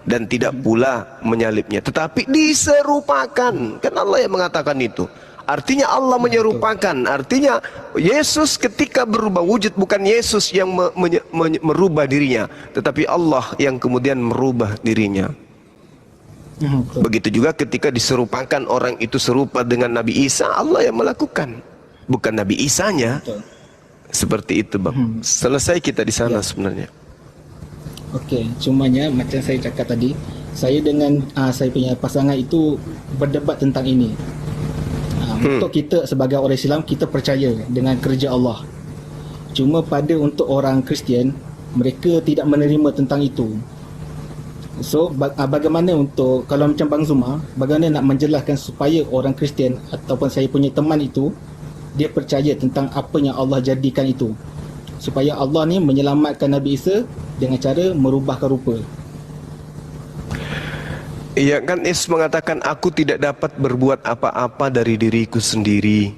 dan tidak pula menyalibnya, tetapi diserupakan. Kan Allah yang mengatakan itu. Artinya Allah menyerupakan. Artinya Yesus ketika berubah wujud bukan Yesus yang merubah dirinya, tetapi Allah yang kemudian merubah dirinya. Begitu juga ketika diserupakan orang itu serupa dengan Nabi Isa, Allah yang melakukan, bukan Nabi Isanya. Seperti itu bang. Selesai kita di sana sebenarnya. Okey, cumanya macam saya cakap tadi, saya dengan saya punya pasangan itu berdebat tentang ini. Untuk kita sebagai orang Islam, kita percaya dengan kerja Allah. Cuma pada untuk orang Kristian, mereka tidak menerima tentang itu. So bagaimana untuk, kalau macam Bang Zuma, bagaimana nak menjelaskan supaya orang Kristian ataupun saya punya teman itu dia percaya tentang apa yang Allah jadikan itu, supaya Allah ni menyelamatkan Nabi Isa dengan cara merubahkan rupa. Iya kan, Yesus mengatakan aku tidak dapat berbuat apa-apa dari diriku sendiri.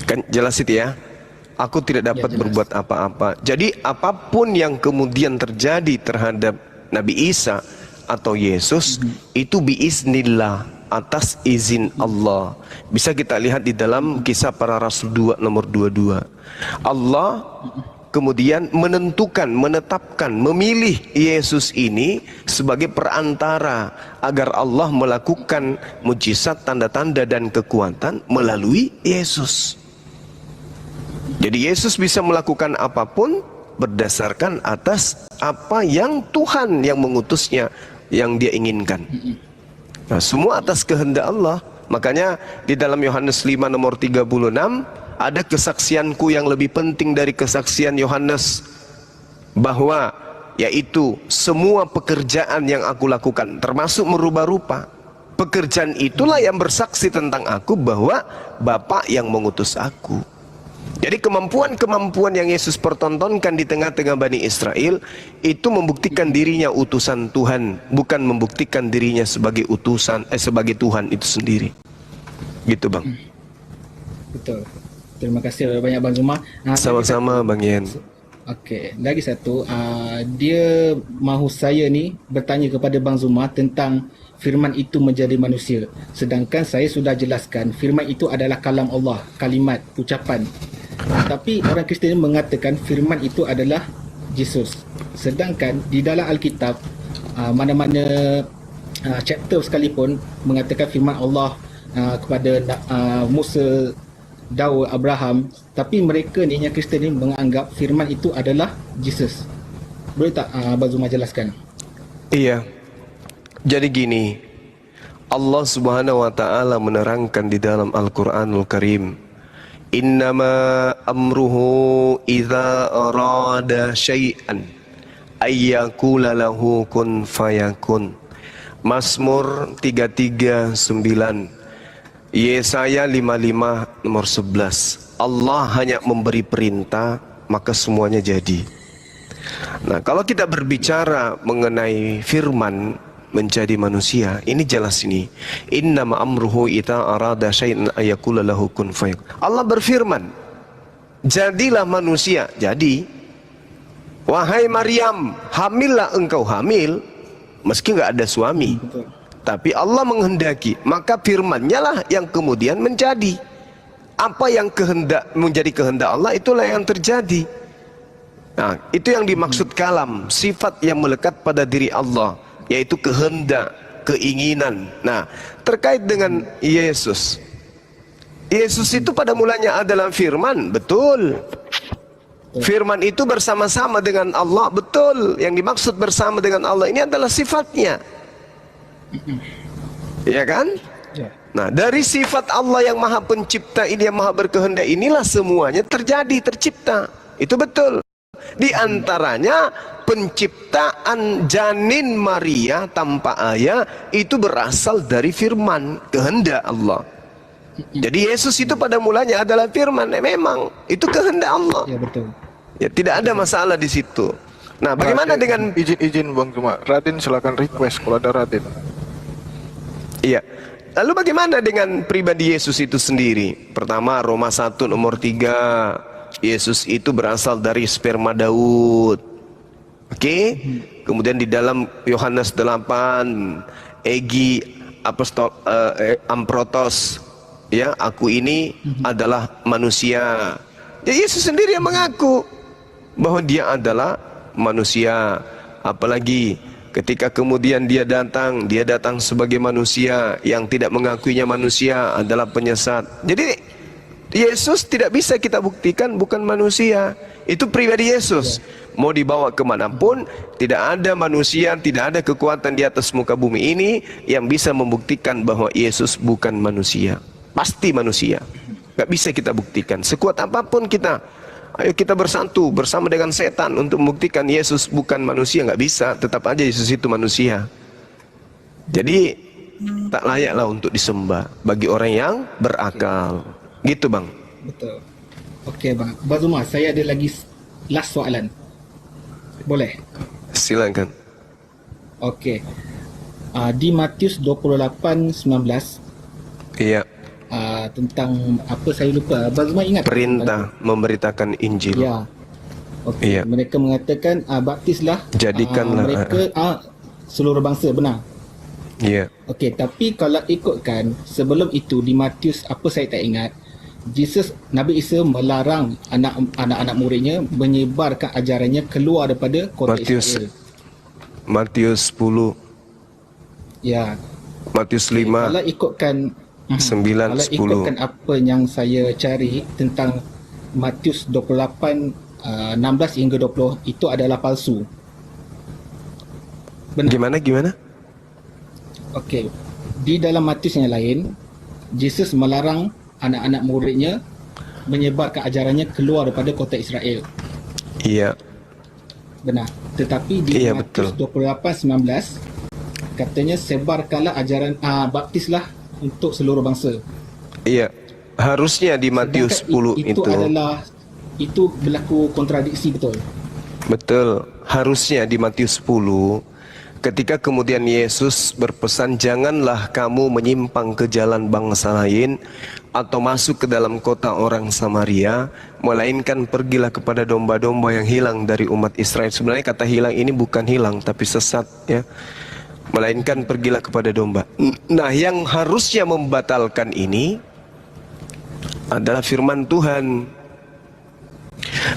Kan jelas itu ya. Aku tidak dapat berbuat apa-apa. Jadi apapun yang kemudian terjadi terhadap Nabi Isa atau Yesus itu biiznillah, atas izin Allah. Bisa kita lihat di dalam Kisah Para Rasul 2 nomor 22. Allah kemudian menetapkan, memilih Yesus ini sebagai perantara agar Allah melakukan mujizat, tanda-tanda dan kekuatan melalui Yesus. Jadi Yesus bisa melakukan apapun berdasarkan atas apa yang Tuhan yang mengutusnya, yang dia inginkan. Nah, semua atas kehendak Allah. Makanya di dalam Yohanes 5 nomor 36 ada kesaksianku yang lebih penting dari kesaksian Yohanes, bahwa yaitu semua pekerjaan yang aku lakukan termasuk merubah rupa. Pekerjaan itulah yang bersaksi tentang aku bahwa Bapa yang mengutus aku. Jadi kemampuan-kemampuan yang Yesus pertontonkan di tengah-tengah Bani Israel itu membuktikan dirinya utusan Tuhan, bukan membuktikan dirinya sebagai sebagai Tuhan itu sendiri. Gitu bang. Betul. Terima kasih banyak Bang Zuma. Sama-sama Bang Yen. Okey, lagi satu, dia mahu saya ni bertanya kepada Bang Zuma tentang firman itu menjadi manusia. Sedangkan saya sudah jelaskan firman itu adalah kalam Allah, kalimat, ucapan. Tapi orang Kristian mengatakan firman itu adalah Yesus. Sedangkan di dalam Alkitab mana-mana chapter sekalipun mengatakan firman Allah kepada Musa, Daud, Abraham, tapi mereka ni yang Kristen ni menganggap firman itu adalah Jesus. Boleh tak Abang Zuma jelaskan? Iya. Jadi gini, Allah Subhanahu wa taala menerangkan di dalam Al-Qur'anul Karim, innama amruhu idza arada syai'an ayyakula lahu kun fayakun. Mazmur 339, Yesaya 55 nomor 11. Allah hanya memberi perintah maka semuanya jadi. Nah, kalau kita berbicara mengenai firman menjadi manusia, ini jelas ini. Innama amruhu idza arada syai'an ayyakula lahu kun fayakun. Allah berfirman, jadilah manusia. Jadi, wahai Maryam, hamillah engkau hamil, meski nggak ada suami. Tapi Allah menghendaki, maka firman-Nya lah yang kemudian menjadi. Apa yang menjadi kehendak Allah, itulah yang terjadi. Nah, itu yang dimaksud kalam, sifat yang melekat pada diri Allah, yaitu kehendak, keinginan. Nah, terkait dengan Yesus, Yesus itu pada mulanya adalah firman, betul. Firman itu bersama-sama dengan Allah, betul. Yang dimaksud bersama dengan Allah ini adalah sifatnya, ya kan? Nah, dari sifat Allah yang maha pencipta ini, yang maha berkehendak inilah semuanya terjadi, tercipta. Itu betul. Di antaranya penciptaan janin Maria tanpa ayah itu berasal dari firman, kehendak Allah. Jadi Yesus itu pada mulanya adalah firman, memang itu kehendak Allah. Ya, betul. Ya, tidak ada masalah di situ. Nah, bagaimana dengan izin Bang Zuma? Raden silakan request kalau ada Raden. Iya. Lalu bagaimana dengan pribadi Yesus itu sendiri? Pertama, Roma 1 nomor 3. Yesus itu berasal dari sperma Daud. Oke? Kemudian di dalam Yohanes 8, Egi apostol Amprotos, ya, aku ini adalah manusia. Ya, Yesus sendiri yang mengaku bahwa dia adalah manusia. Apalagi ketika kemudian dia datang sebagai manusia, yang tidak mengakuinya manusia adalah penyesat. Jadi Yesus tidak bisa kita buktikan bukan manusia. Itu pribadi Yesus. Mau dibawa kemanapun, tidak ada manusia, tidak ada kekuatan di atas muka bumi ini yang bisa membuktikan bahwa Yesus bukan manusia. Pasti manusia. Gak bisa kita buktikan. Sekuat apapun kita, ayo kita bersatu bersama dengan setan untuk membuktikan Yesus bukan manusia. Gak bisa, tetap aja Yesus itu manusia. Jadi tak layaklah untuk disembah bagi orang yang berakal. Gitu Bang. Betul. Okey Bang. Bang Zuma, saya ada lagi last soalan. Boleh? Silakan. Okey. Di Matius 28:19. Iya. Tentang apa saya lupa. Bang Zuma ingat? Perintah memberitakan Injil. Ya. Okey. Iya. Mereka mengatakan baptislah. Jadikanlah mereka seluruh bangsa, benar? Iya. Okey, tapi kalau ikutkan sebelum itu di Matius apa saya tak ingat, Nabi Isa melarang anak-anak muridnya menyebarkan ajarannya keluar daripada kota Israel. Matius 10. Ya. Matius 5. Kalau ikutkan 9, kalau 10. ikutkan apa yang saya cari tentang Matius 28 16 hingga 20 itu adalah palsu. Benar. Gimana? Okey. Di dalam Matius yang lain, Yesus melarang anak-anak muridnya menyebarkan ajarannya keluar daripada kota Israel. Iya. Benar. Tetapi di Matius 28:19 katanya sebarkanlah ajaran baptislah untuk seluruh bangsa. Iya. Harusnya di Matius 10 itu berlaku kontradiksi, betul. Betul. Harusnya di Matius 10 ketika kemudian Yesus berpesan, janganlah kamu menyimpang ke jalan bangsa lain atau masuk ke dalam kota orang Samaria, melainkan pergilah kepada domba-domba yang hilang dari umat Israel. Sebenarnya kata hilang ini bukan hilang tapi sesat, ya. Melainkan pergilah kepada domba. Nah, yang harusnya membatalkan ini adalah firman Tuhan.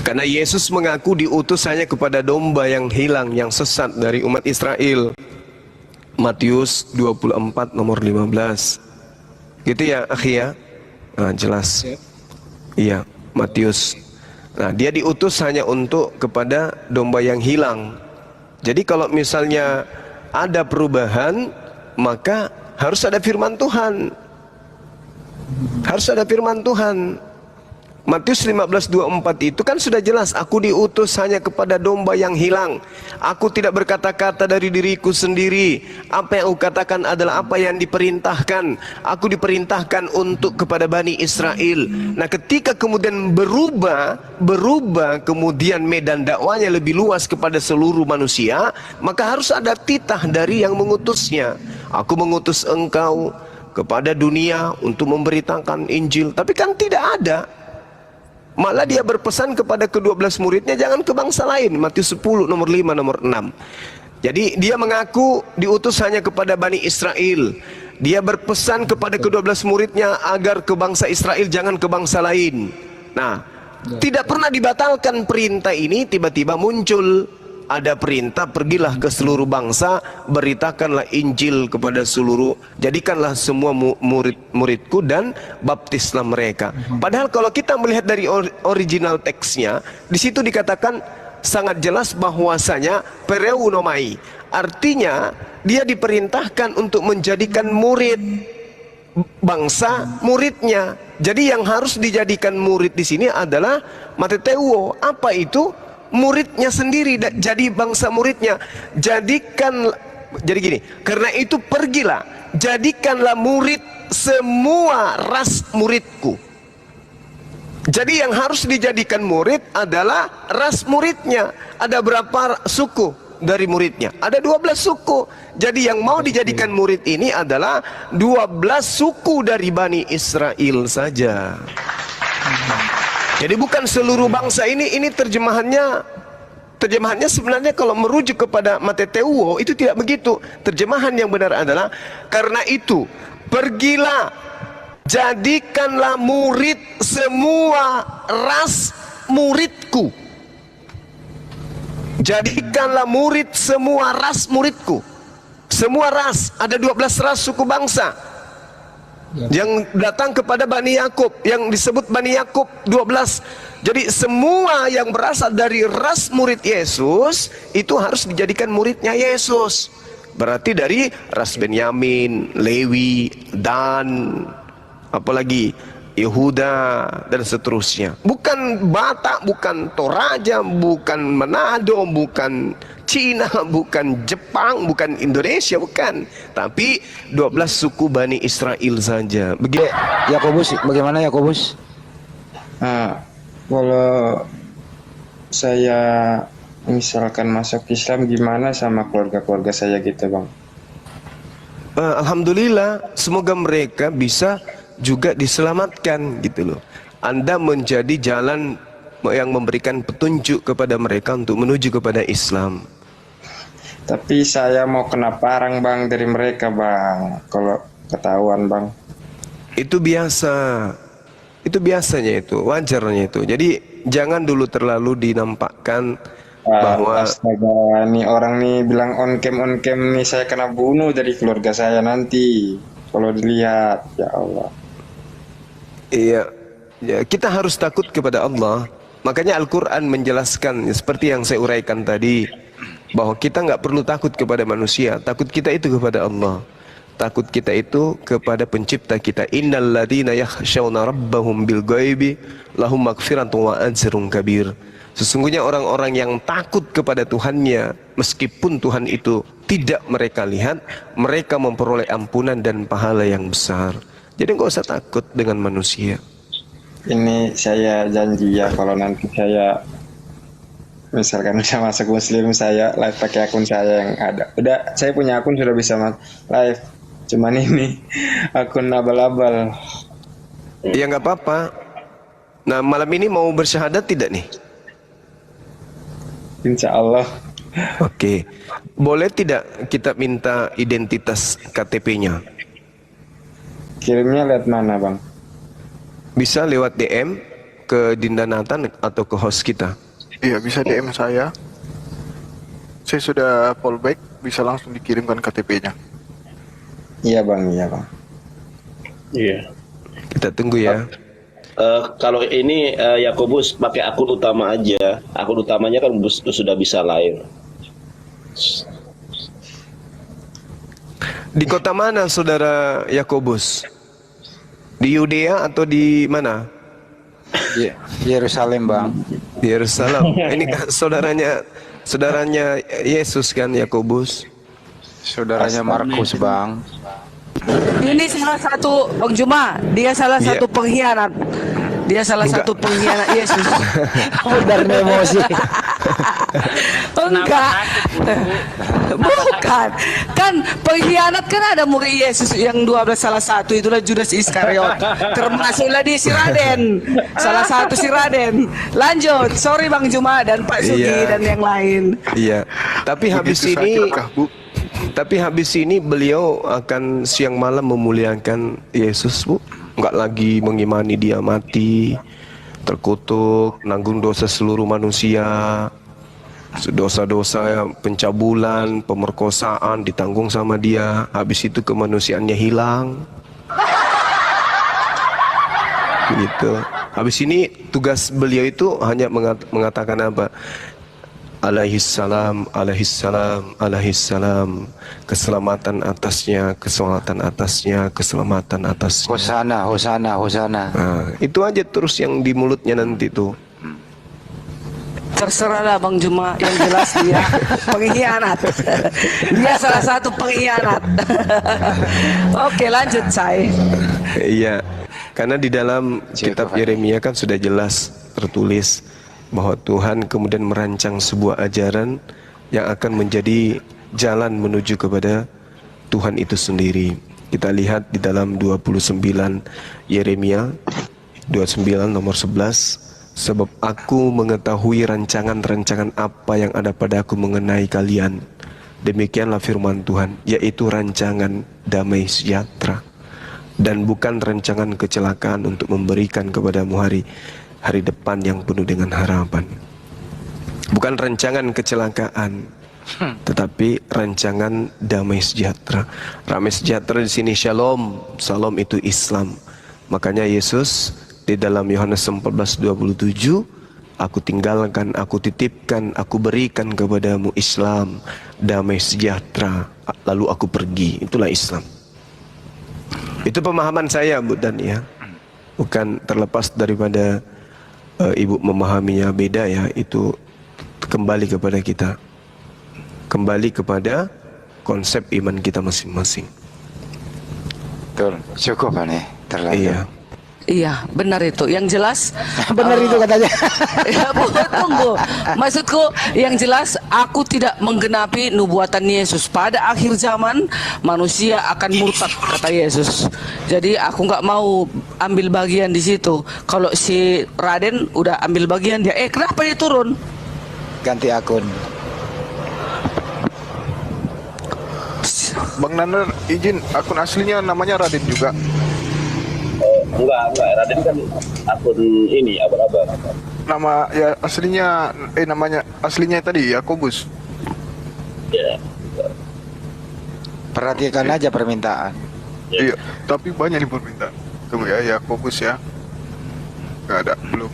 Karena Yesus mengaku diutus hanya kepada domba yang hilang, yang sesat dari umat Israel. Matius 24 nomor 15. Gitu ya, akhi ya? Nah, jelas. Iya, Matius. Nah, dia diutus hanya untuk kepada domba yang hilang. Jadi kalau misalnya ada perubahan, maka harus ada firman Tuhan. Harus ada firman Tuhan. Matius 15:24 itu kan sudah jelas, aku diutus hanya kepada domba yang hilang. Aku tidak berkata-kata dari diriku sendiri. Apa yang aku katakan adalah apa yang diperintahkan. Aku diperintahkan untuk kepada Bani Israel. Nah, ketika kemudian berubah kemudian medan dakwanya lebih luas kepada seluruh manusia, maka harus ada titah dari yang mengutusnya. Aku mengutus engkau kepada dunia untuk memberitakan Injil. Tapi kan tidak ada. Malah dia berpesan kepada ke-12 muridnya, jangan ke bangsa lain. Matius 10 nomor 5 nomor 6. Jadi dia mengaku diutus hanya kepada Bani Israel. Dia berpesan kepada ke-12 muridnya agar ke bangsa Israel, jangan ke bangsa lain. Nah, tidak pernah dibatalkan perintah ini. Tiba-tiba muncul ada perintah, pergilah ke seluruh bangsa, beritakanlah Injil kepada seluruh, jadikanlah semua murid-muridku dan baptislah mereka. Padahal kalau kita melihat dari original teksnya, di situ dikatakan sangat jelas bahwasanya pereunomai, artinya dia diperintahkan untuk menjadikan murid bangsa muridnya. Jadi yang harus dijadikan murid di sini adalah mateteuo. Apa itu? Muridnya sendiri, jadi bangsa muridnya. Jadi gini, karena itu pergilah, jadikanlah murid semua ras muridku. Jadi yang harus dijadikan murid adalah ras muridnya. Ada berapa suku dari muridnya? Ada 12 suku. Jadi yang mau dijadikan murid ini adalah 12 suku dari Bani Israel saja. Jadi bukan seluruh bangsa ini terjemahannya sebenarnya kalau merujuk kepada mateteuo itu tidak begitu. Terjemahan yang benar adalah karena itu pergilah, jadikanlah murid semua ras muridku. Jadikanlah murid semua ras muridku. Semua ras, ada 12 ras suku bangsa yang datang kepada Bani Yakub, yang disebut Bani Yakub 12. Jadi semua yang berasal dari ras murid Yesus itu harus dijadikan muridnya Yesus. Berarti dari ras Benyamin, Lewi, Dan, apalagi Yehuda dan seterusnya. Bukan Batak, bukan Toraja, bukan Manado, bukan Cina, bukan Jepang, bukan Indonesia, bukan. Tapi 12 suku Bani Israel saja. Begitu. Yakobus, bagaimana Yakobus? Nah, kalau saya misalkan masuk Islam, gimana sama keluarga-keluarga saya gitu, Bang? Alhamdulillah, semoga mereka bisa juga diselamatkan gitu loh. Anda menjadi jalan yang memberikan petunjuk kepada mereka untuk menuju kepada Islam. Tapi saya mau kena parang, Bang, dari mereka, Bang, kalau ketahuan, Bang. Itu biasa. Itu biasanya, itu wajarnya itu. Jadi jangan dulu terlalu dinampakkan bahwa astaga, nih orang nih bilang on cam nih, saya kena bunuh dari keluarga saya nanti kalau dilihat. Ya Allah. Iya, ya, kita harus takut kepada Allah. Makanya Al-Quran menjelaskan seperti yang saya uraikan tadi, bahwa kita nggak perlu takut kepada manusia. Takut kita itu kepada Allah. Takut kita itu kepada pencipta kita. Innal ladzina yakhshawna rabbahum bil ghaibi lahum maghfiratun wa ajrun kabir. Sesungguhnya orang-orang yang takut kepada Tuhannya, meskipun Tuhan itu tidak mereka lihat, mereka memperoleh ampunan dan pahala yang besar. Jadi nggak usah takut dengan manusia. Ini saya janji ya, kalau nanti saya misalkan bisa masuk Muslim, saya live pakai akun saya yang ada. Udah, saya punya akun sudah bisa live. Cuman ini akun abal-abal. Ya nggak apa-apa. Nah, malam ini mau bersyahadat tidak nih? Insya Allah. Oke. Boleh tidak kita minta identitas KTP-nya? Kirimnya lewat mana, Bang? Bisa lewat DM ke Dinda Nathan atau ke host kita? Iya, bisa DM saya. Saya sudah fallback, bisa langsung dikirimkan KTP-nya. Iya bang, iya bang. Iya. Kita tunggu ya. Kalau ini Yakobus pakai akun utama aja. Akun utamanya kan sudah bisa live. Di kota mana saudara Yakobus? Di Yudea atau di mana? Yerusalem bang. Di Yerusalem. Ini kan saudaranya Yesus kan, Yakobus. Saudaranya Markus bang. Ini salah satu Bang Juma, dia salah satu pengkhianat. Dia salah satu pengkhianat Yesus. Benar emosi. Enggak. Bukan. Kan pengkhianat kan ada murid Yesus yang 12 salah satu itulah Judas Iskariot. Termasuklah di si Raden. Salah satu si Raden. Lanjut. Sorry Bang Juma dan Pak Sugi dan yang lain. Iya. Tapi habis ini beliau akan siang malam memuliakan Yesus, Bu. Enggak lagi mengimani dia mati, terkutuk, nanggung dosa seluruh manusia. Dosa-dosa pencabulan, pemerkosaan ditanggung sama dia. Habis itu kemanusiaannya hilang. Gitu. Habis ini tugas beliau itu hanya mengatakan apa? Alaihissalam, alaihissalam, alaihissalam. Keselamatan atasnya, keselamatan atasnya, keselamatan atasnya. Hosana, hosana, hosana. Nah, itu aja terus yang di mulutnya nanti tuh. Terserahlah Bang Juma, yang jelas dia pengkhianat. Dia salah satu pengkhianat. Oke, lanjut saya. Iya, karena di dalam kitab Yeremia kan sudah jelas tertulis bahwa Tuhan kemudian merancang sebuah ajaran yang akan menjadi jalan menuju kepada Tuhan itu sendiri. Kita lihat di dalam 29 Yeremia 29 nomor 11. Sebab aku mengetahui rancangan-rancangan apa yang ada padaku mengenai kalian. Demikianlah firman Tuhan, yaitu rancangan damai sejahtera dan bukan rancangan kecelakaan, untuk memberikan kepadamu hari depan yang penuh dengan harapan. Bukan rancangan kecelakaan, tetapi rancangan damai sejahtera. Damai sejahtera di sini shalom. Shalom itu Islam. Makanya Yesus di dalam Yohanes 14:27, aku tinggalkan, aku titipkan, aku berikan kepadamu Islam, damai sejahtera, lalu aku pergi. Itulah Islam. Itu pemahaman saya, Bu Dan ya. Bukan terlepas daripada Ibu memahaminya beda ya. Itu kembali kepada kita. Kembali kepada konsep iman kita masing-masing. Betul, cukup nih terlalu. Iya. Iya, benar itu. Yang jelas benar itu katanya. Ya, Bu, tunggu. Maksudku yang jelas aku tidak menggenapi nubuatan Yesus. Pada akhir zaman manusia akan murtad kata Yesus. Jadi aku nggak mau ambil bagian di situ. Kalau si Raden udah ambil bagian dia. Kenapa dia turun? Ganti akun. Bang Naner, izin, akun aslinya namanya Raden juga. Enggak, Raden kan akun ini abal-abal. Nama ya aslinya namanya aslinya tadi Yakobus. Ya. Perhatikan aja permintaan. Iya, tapi banyak nih permintaan. Tunggu ya, Yakobus ya. Enggak ada, belum.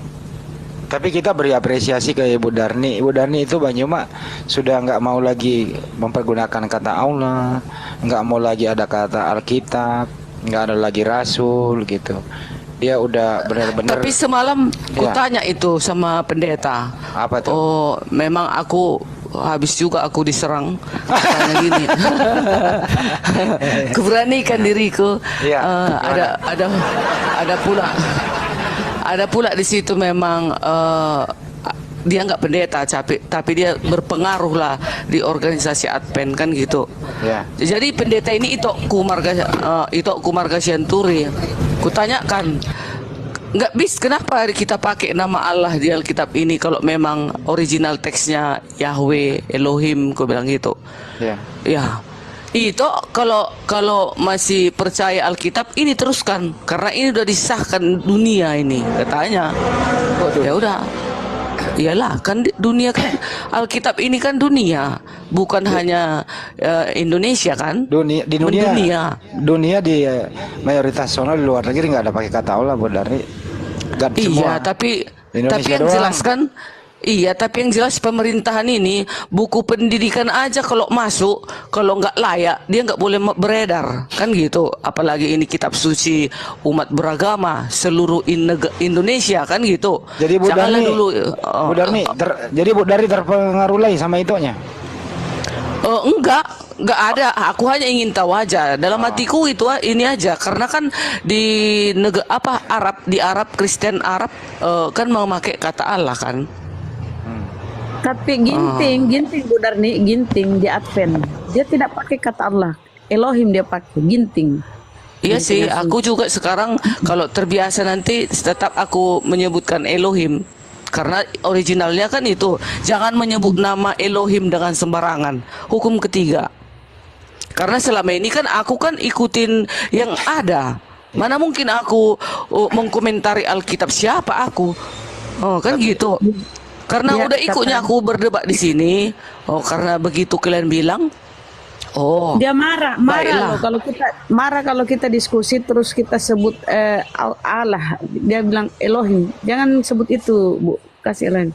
Tapi kita beri apresiasi ke Ibu Darni. Ibu Darni itu Banyuma sudah nggak mau lagi mempergunakan kata Allah, nggak mau lagi ada kata Alkitab, nggak ada lagi Rasul gitu. Dia udah benar-benar. Tapi semalam kutanya itu sama pendeta. Apa tuh? Oh, memang aku habis juga aku diserang. Katanya gini. Keberanikan diriku. Ya, ada pula di situ memang dia nggak pendeta tapi dia berpengaruh lah di organisasi Advent kan gitu. Ya. Jadi pendeta ini Itokku Marga Sianturi. Kutanyakan nggak bis kenapa kita pakai nama Allah di Alkitab ini kalau memang original teksnya Yahweh Elohim, ku bilang gitu. Ya. Ya. Itu kalau masih percaya Alkitab ini teruskan karena ini udah disahkan dunia ini katanya. Ya udah. Iyalah kan dunia kan Alkitab ini kan dunia, bukan hanya Indonesia kan? Di dunia di mayoritas sono di luar negeri nggak ada pakai kata Allah buat dari. Iya, tapi yang jelas kan. Iya, tapi yang jelas pemerintahan ini buku pendidikan aja kalau masuk, kalau nggak layak dia nggak boleh beredar, kan gitu. Apalagi ini kitab suci umat beragama seluruh Indonesia, kan gitu. Jadi Bu Darni, jadi Bu Darni terpengaruh lagi sama itunya? Enggak ada. Aku hanya ingin tahu aja. Dalam hatiku itu ini aja. Karena kan di Arab Kristen Arab kan memakai kata Allah kan. Tapi ginting Bu Darni, ginting di Advent dia tidak pakai kata Allah, Elohim dia pakai ginting. Iya sih, aku juga sekarang kalau terbiasa nanti tetap aku menyebutkan Elohim. Karena originalnya kan itu, jangan menyebut nama Elohim dengan sembarangan. Hukum ketiga. Karena selama ini kan aku kan ikutin yang ada. Mana mungkin aku mengkomentari Alkitab, siapa aku? Oh, kan gitu. Karena udah ikutnya aku berdebat di sini. Oh, karena begitu kalian bilang. Oh. Dia marah loh kalau kita diskusi terus kita sebut Allah. Dia bilang Elohim. Jangan sebut itu, Bu. Kasih lain.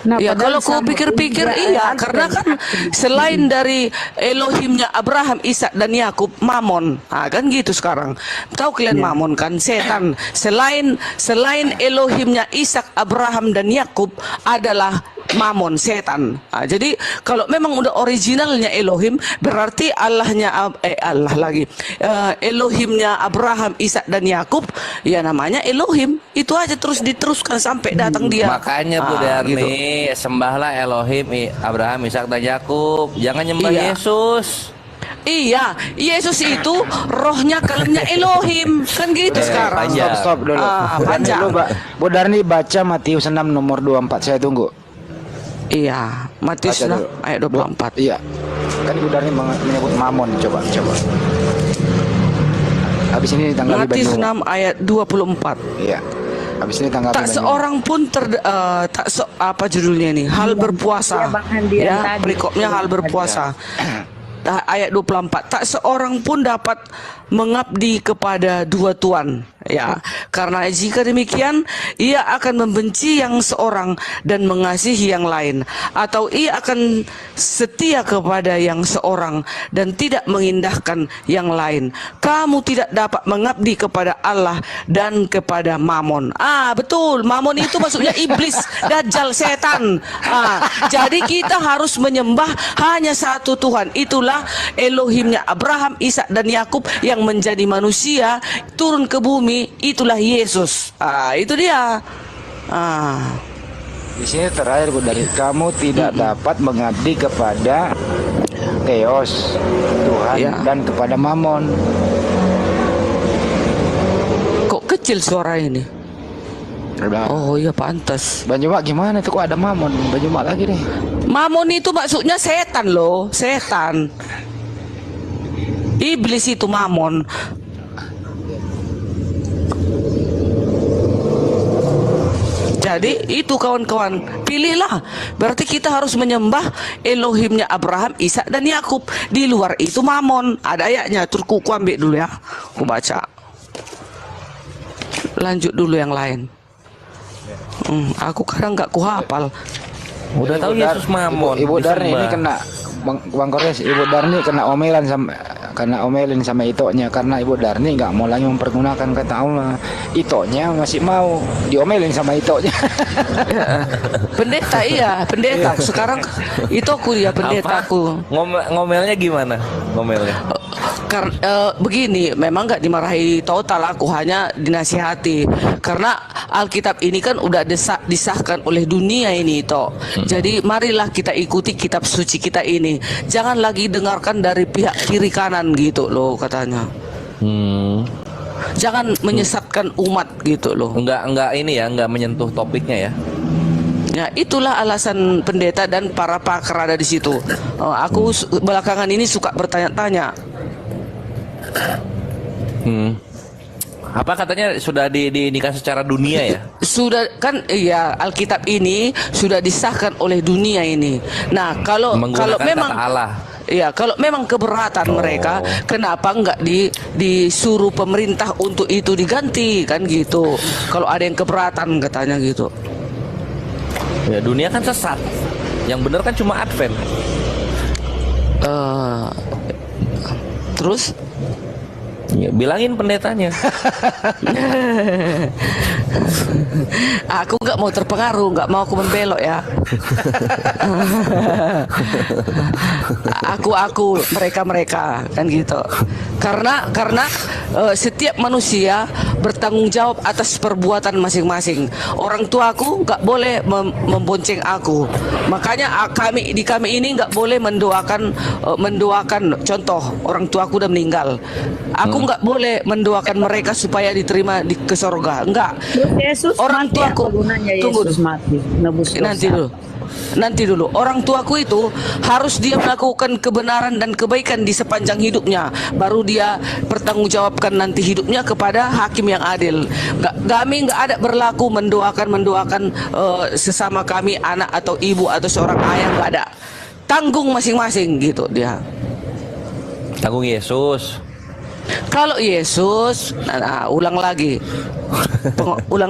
Nah, ya kalau ku pikir-pikir iya, karena kan selain dari Elohimnya Abraham, Ishak dan Yakub, Mamon, kan gitu sekarang. Tahu kalian Mamon kan setan. Selain Elohimnya Ishak, Abraham dan Yakub adalah Mamon, setan. Jadi kalau memang udah originalnya Elohim, berarti Elohimnya Abraham, Ishak dan Yakub, ya namanya Elohim. Itu aja terus diteruskan sampai datang dia. Makanya Bu Darni, gitu. Sembahlah Elohim Abraham, Ishak dan Yakub. Jangan nyembah Yesus. Iya, Yesus itu rohnya kalemnya Elohim, kan gitu sekarang. Stop dulu. Panjang. Bu Darni baca Matius 6 nomor 24, saya tunggu. Iya, Matius 6 ayat 24. Iya. Kan Bu Darni menyebut Mamon, coba. Habis ini tanggal Matius 6 ayat 24. Iya. Habis ini tanggal tak seorang pun apa judulnya ini? Hal berpuasa. Ya, perikopnya hal berpuasa. Ayat 24. Tak seorang pun dapat mengabdi kepada dua tuan, ya, karena jika demikian ia akan membenci yang seorang dan mengasihi yang lain, atau ia akan setia kepada yang seorang dan tidak mengindahkan yang lain. Kamu tidak dapat mengabdi kepada Allah dan kepada Mamon. Betul, Mamon itu maksudnya iblis, dajjal, setan. Jadi kita harus menyembah hanya satu Tuhan, itulah Elohimnya Abraham, Ishak dan Yakub yang menjadi manusia turun ke bumi, itulah Yesus. Itu dia. Di sini terakhir Bu dari kamu tidak dapat mengabdi kepada Theos Tuhan dan kepada Mamon. Kok kecil suara ini? Oh iya pantas. Banjumak gimana tuh kok ada Mamon? Banjumak lagi nih. Mamon itu maksudnya setan loh, setan. Iblis itu Mamon. Jadi itu kawan-kawan, pilihlah. Berarti kita harus menyembah Elohimnya Abraham, Ishak dan Yakub. Di luar itu Mamon. Ada ayatnya, turku ambil dulu ya. Aku baca. Lanjut dulu yang lain. Aku kadang nggak kuhafal. Udah tahu Yesus Mamon. Ibu Darni ini kena Bang Kores, Ibu Darni kena omelin sama itonya karena Ibu Darni nggak mau lagi mempergunakan kata Allah. Itonya masih mau diomelin sama itonya. Pendeta, iya, pendeta. Sekarang itoku dia pendetaku. Ngomelnya gimana? Ngomelnya? Begini, memang nggak dimarahi total, aku hanya dinasihati karena Alkitab ini kan udah disahkan oleh dunia ini toh. Jadi marilah kita ikuti kitab suci kita ini, jangan lagi dengarkan dari pihak kiri kanan gitu loh katanya. Jangan menyesatkan umat gitu loh. Enggak ini ya, enggak menyentuh topiknya ya. Ya, itulah alasan pendeta dan para pakar ada di situ. Aku belakangan ini suka bertanya-tanya. Apa katanya sudah dinikah secara dunia ya? Sudah kan, iya, Alkitab ini sudah disahkan oleh dunia ini. Nah, kalau memang kata Allah. Ya, kalau memang keberatan mereka, kenapa nggak disuruh pemerintah untuk itu diganti kan gitu? Kalau ada yang keberatan katanya gitu. Ya, dunia kan sesat. Yang benar kan cuma Advent. Terus? Ya, bilangin pendetanya. Aku nggak mau terpengaruh, nggak mau aku membelok ya. aku mereka kan gitu. Karena setiap manusia bertanggung jawab atas perbuatan masing-masing. Orang tuaku nggak boleh membonceng aku. Makanya kami ini nggak boleh mendoakan contoh orang tuaku udah meninggal. Aku nggak boleh mendoakan mereka supaya diterima ke surga. Enggak. Yesus orang tuaku tunggu nanti dulu orang tuaku itu harus dia melakukan kebenaran dan kebaikan di sepanjang hidupnya, baru dia pertanggungjawabkan nanti hidupnya kepada hakim yang adil. Kami nggak ada berlaku mendoakan sesama kami, anak atau ibu atau seorang ayah, nggak ada. Tanggung masing-masing gitu dia. Tanggung Yesus. Kalau Yesus, ulang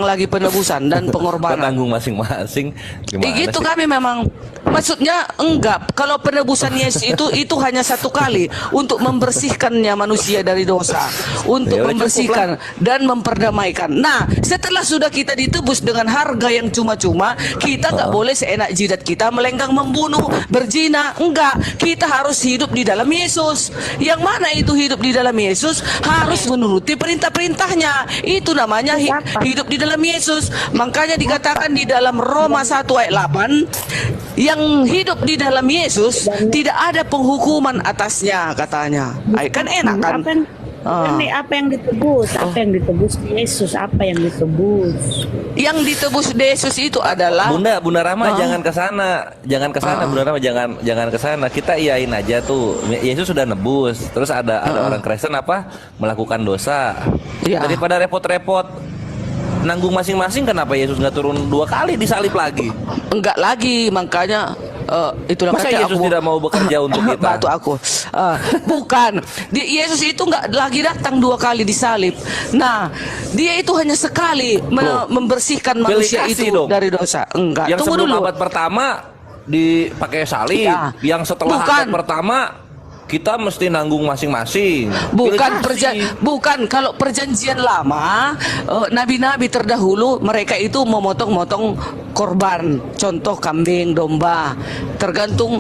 lagi penebusan dan pengorbanan. Tanggung masing-masing. Gitu kami memang, maksudnya enggak. Kalau penebusan Yesus itu hanya satu kali untuk membersihkannya manusia dari dosa, untuk membersihkan dan memperdamaikan. Nah, setelah sudah kita ditebus dengan harga yang cuma-cuma, kita nggak boleh seenak jidat kita melenggang membunuh, berzina. Enggak, kita harus hidup di dalam Yesus. Yang mana itu hidup di dalam Yesus? Harus menuruti perintah-perintahnya. Itu namanya hidup di dalam Yesus. Makanya dikatakan di dalam Roma 1 ayat 8, yang hidup di dalam Yesus tidak ada penghukuman atasnya katanya. Kan enak kan? Apa yang ditebus? Apa yang ditebus Yesus? Apa yang ditebus? Yang ditebus Yesus itu adalah Bunda Rama, jangan ke sana. Jangan ke sana, Bunda Rama, jangan ke sana. Kita iyain aja tuh. Yesus sudah nebus. Terus ada orang Kristen melakukan dosa. Daripada repot-repot nanggung masing-masing, kenapa Yesus nggak turun 2 kali disalib lagi? Enggak lagi, makanya itulah masa Yesus tidak mau bekerja untuk kita? Batu aku. Bukan. Yesus itu nggak lagi datang 2 kali disalib. Nah, dia itu hanya sekali membersihkan manusia itu dari dosa. Enggak. Yang Tunggu sebelum dulu. abad pertama dipakai salib, yang setelah abad pertama kita mesti nanggung masing-masing. Bukan kalau perjanjian lama, nabi-nabi terdahulu mereka itu memotong-motong korban, contoh kambing, domba, tergantung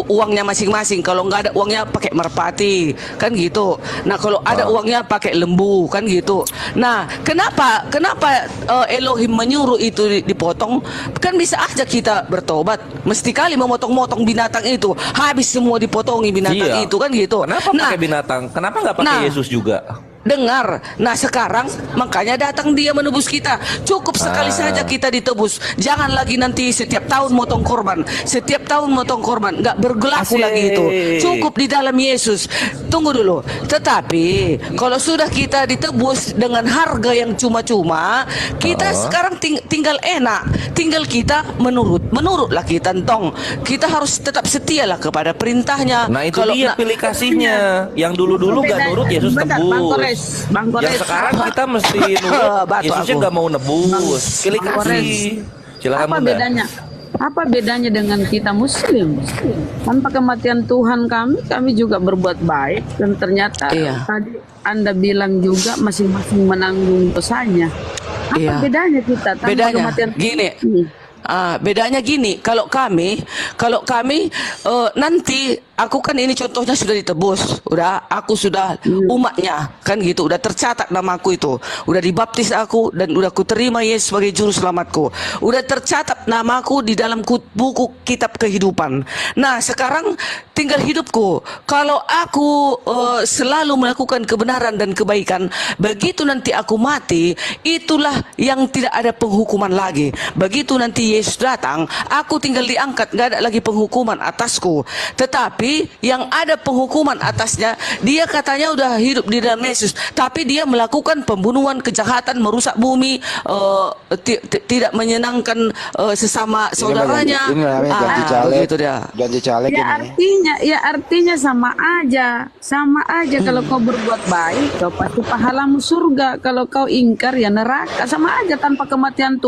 uangnya masing-masing. Kalau nggak ada uangnya pakai merpati, kan gitu. Nah, kalau ada uangnya pakai lembu, kan gitu. Nah, kenapa Elohim menyuruh itu dipotong? Kan bisa aja kita bertobat. Mesti kali memotong-motong binatang itu, habis semua dipotongi binatang itu, kan gitu. Kenapa pakai binatang? Kenapa nggak pakai Yesus juga? Dengar. Nah, sekarang makanya datang dia menebus kita. Cukup sekali saja kita ditebus. Jangan lagi nanti setiap tahun motong korban. Setiap tahun motong korban. Nggak berlaku lagi itu. Cukup di dalam Yesus. Tunggu dulu. Tetapi kalau sudah kita ditebus dengan harga yang cuma-cuma, kita sekarang tinggal enak. Tinggal kita menurutlah kita tong. Kita harus tetap setialah kepada perintahnya. Nah, itu dia pilih kasihnya. Yang dulu-dulu nggak nurut, Yesus tebus. Bang Kores. Yang sekarang kita mesti nurut. Yesusnya nggak mau nebus. Pilih kasih. Silakan Bunda. Apa bedanya dengan kita Muslim? Tanpa kematian Tuhan kami juga berbuat baik, dan ternyata tadi Anda bilang juga masing-masing menanggung dosanya. Apa bedanya kita tanpa kematian Tuhan? Bedanya gini, kalau kami nanti aku kan ini contohnya sudah ditebus, udah aku sudah umatnya kan gitu, udah tercatat namaku itu, udah dibaptis aku dan udah ku terima Yesus sebagai juru selamatku, udah tercatat namaku di dalam buku kitab kehidupan. Nah sekarang tinggal hidupku. Kalau aku selalu melakukan kebenaran dan kebaikan, begitu nanti aku mati, itulah yang tidak ada penghukuman lagi. Begitu nanti Yesus datang, aku tinggal diangkat, gak ada lagi penghukuman atasku. Tetapi yang ada penghukuman atasnya, dia katanya udah hidup di dalam Yesus, tapi dia melakukan pembunuhan, kejahatan, merusak bumi, tidak menyenangkan sesama saudaranya. Ini namanya janji caleg. Gitu dia. Janji caleg ini. Artinya sama aja kalau kau berbuat baik kau pasti pahalamu surga, kalau kau ingkar ya neraka, sama aja. Tanpa kematian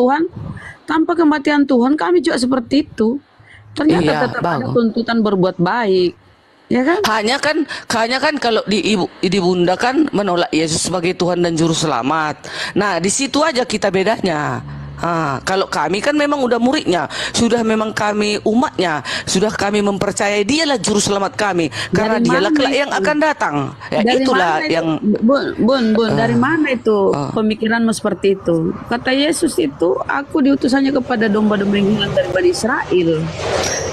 Tuhan kami juga seperti itu. Ternyata tetap ada tuntutan berbuat baik, ya kan? Hanya kan kalau di Bunda kan menolak Yesus sebagai Tuhan dan Juru Selamat. Nah di situ aja kita bedanya. Kalau kami kan memang udah muridnya, sudah memang kami umatnya, sudah kami mempercayai dialah Juru Selamat kami, karena dialah kelak yang akan datang. Ya dari itulah yang Bun, dari mana itu pemikiranmu seperti itu? Kata Yesus itu, aku diutusannya kepada domba-domba yang hilang dari Bani Israel.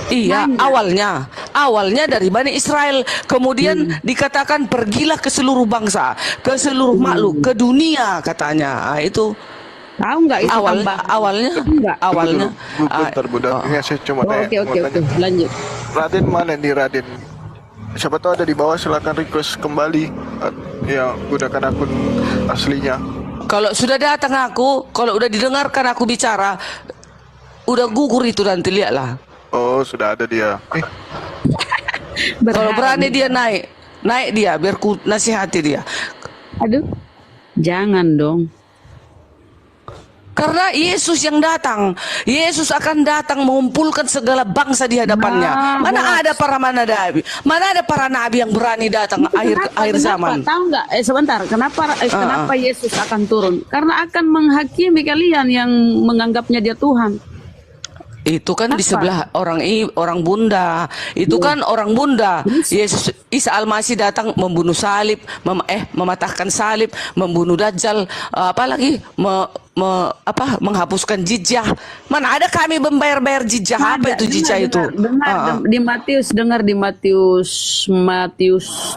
Iya, awalnya dari Bani Israel, kemudian dikatakan pergilah ke seluruh bangsa, ke seluruh makhluk, ke dunia katanya. Itu tahu nggak itu awalnya Bentar Bunda, ini saya cuma tanya. Oke, lanjut. Raden mana nih Raden? Siapa tahu ada di bawah, silakan request kembali ya, gunakan akun aslinya. Kalau sudah datang aku, kalau udah didengarkan aku bicara, udah gugur itu, nanti lihatlah. Oh sudah ada dia. Kalau berani dia naik dia, biar ku nasihati dia. Aduh, jangan dong. Karena Yesus yang datang, Yesus akan datang mengumpulkan segala bangsa di hadapannya. Mana ada para nabi yang berani datang akhir zaman. Tahu nggak? Sebentar, kenapa Yesus akan turun? Karena akan menghakimi kalian yang menganggapnya dia Tuhan. Itu kan di sebelah orang Bunda. Itu kan orang Bunda. Yesus Isa Al-Masih datang membunuh salib, mematahkan salib, membunuh Dajjal, apalagi menghapuskan jizya. Mana ada kami membayar jizya? Apa itu jizya itu? Dengar di Matius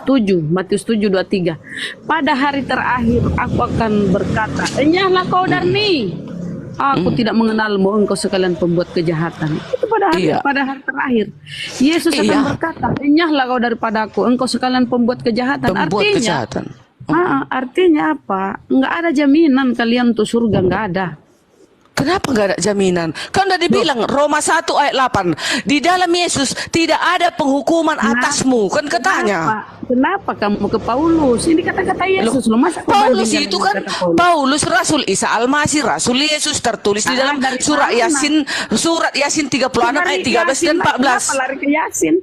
7:23. Pada hari terakhir aku akan berkata, enyahlah kau Darni, aku tidak mengenalmu, engkau sekalian pembuat kejahatan. Itu pada hari terakhir Yesus akan berkata, enyahlah kau daripadaku, engkau sekalian pembuat kejahatan. Artinya apa? Enggak ada jaminan kalian untuk surga, enggak ada. Kenapa nggak ada jaminan? Kan udah dibilang Roma 1 ayat 8, di dalam Yesus tidak ada penghukuman atasmu, kan katanya. Kenapa kamu ke Paulus? Ini kata-kata Yesus loh. Masa Paulus itu kan Paulus Rasul Isa Al-Masih, Rasul Yesus, tertulis di dalam surat Yasin 36 ayat 13 dan 14. Kenapa lari ke Yasin?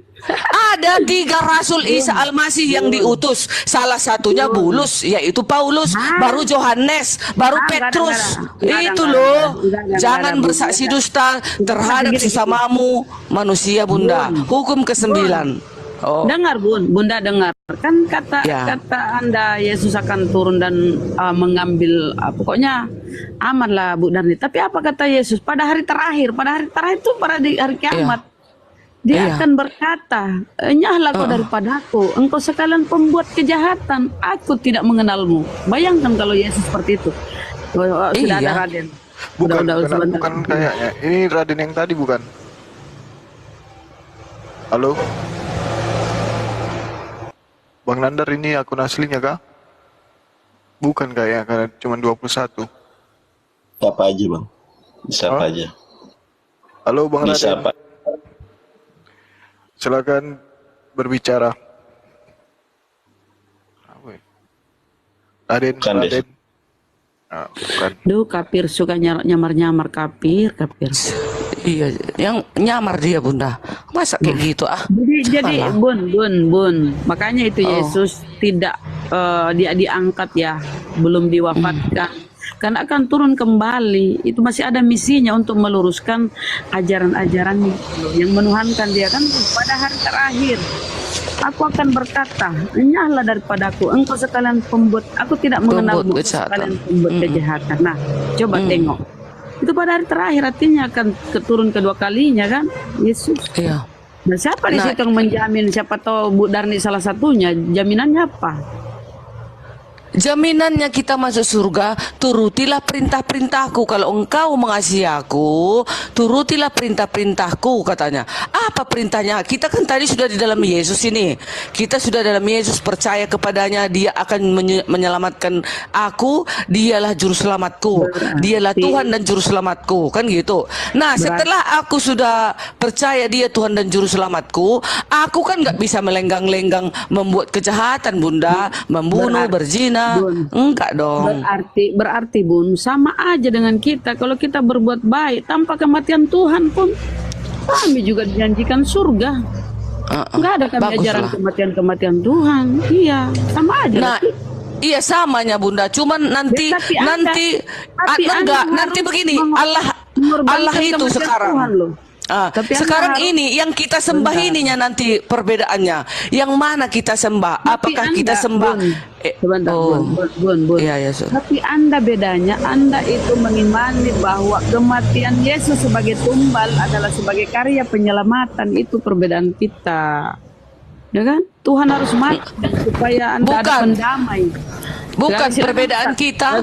Ada 3 Rasul Isa Al-Masih yang diutus. Salah satunya Bulus, yaitu Paulus, baru Yohanes, baru Petrus. Itu loh. Jangan bersaksi dusta terhadap sesamamu manusia, Bunda. Hukum ke-9. Dengar Bunda dengar. Kan kata Anda Yesus akan turun dan mengambil pokoknya aman lah Bu Darni. Tapi apa kata Yesus? Pada hari terakhir itu pada hari kiamat. Dia akan berkata, enyahlah kau daripadaku, engkau sekalian pembuat kejahatan, aku tidak mengenalmu. Bayangkan kalau Yesus seperti itu. Sudah ada Raden. Bukan kayaknya. Ini Raden yang tadi bukan? Halo? Bang Nandar, ini akun aslinya kah? Bukan kayaknya, karena cuma 21. Siapa aja Bang? Siapa aja? Halo Bang Raden. Siapa? Silakan berbicara. Raden. Bukan. Duh, kafir suka nyamar-nyamar kafir. Iya, yang nyamar dia Bunda. Masa kayak gitu Jadi Bun. Makanya itu Yesus tidak dia diangkat ya, belum diwafatkan. Karena akan turun kembali, itu masih ada misinya untuk meluruskan ajaran-ajaran yang menuhankan dia kan pada hari terakhir. Aku akan berkata, enyahlah daripadaku, engkau sekalian pembuat, aku tidak mengenalmu sekalian pembuat kejahatan. Nah, coba tengok. Itu pada hari terakhir artinya akan keturun kedua kalinya kan, Yesus. Iya. Nah, siapa di situ yang menjamin? Siapa tahu Bu Darni salah satunya? Jaminannya apa? Jaminannya kita masuk surga, turutilah perintah-perintahku. Kalau engkau mengasihi aku, turutilah perintah-perintahku, katanya. Apa perintahnya? Kita kan tadi sudah di dalam Yesus ini. Kita sudah dalam Yesus, percaya kepadanya, dia akan menyelamatkan aku, dialah juru selamatku. Dialah Tuhan dan juru selamatku, kan gitu. Nah, setelah aku sudah percaya dia Tuhan dan juru selamatku, aku kan nggak bisa melenggang-lenggang membuat kejahatan, Bunda, membunuh, berzina. Bun, enggak dong. Berarti Bun, sama aja dengan kita. Kalau kita berbuat baik tanpa kematian Tuhan pun, kami juga dijanjikan surga. Enggak ada kami ajaran kematian Tuhan. Iya, sama aja. Nah, iya samanya Bunda. Cuman nanti nanti begini. Allah itu sekarang. Sekarang ini yang kita sembah ininya nanti perbedaannya. Yang mana kita sembah? Apakah kita sembah? Bun. Iya, tapi Anda bedanya, Anda itu mengimani bahwa kematian Yesus sebagai tumbal adalah sebagai karya penyelamatan. Itu perbedaan kita. Ya kan? Tuhan harus mati supaya Anda ada pendamai. Bukan perbedaan kita,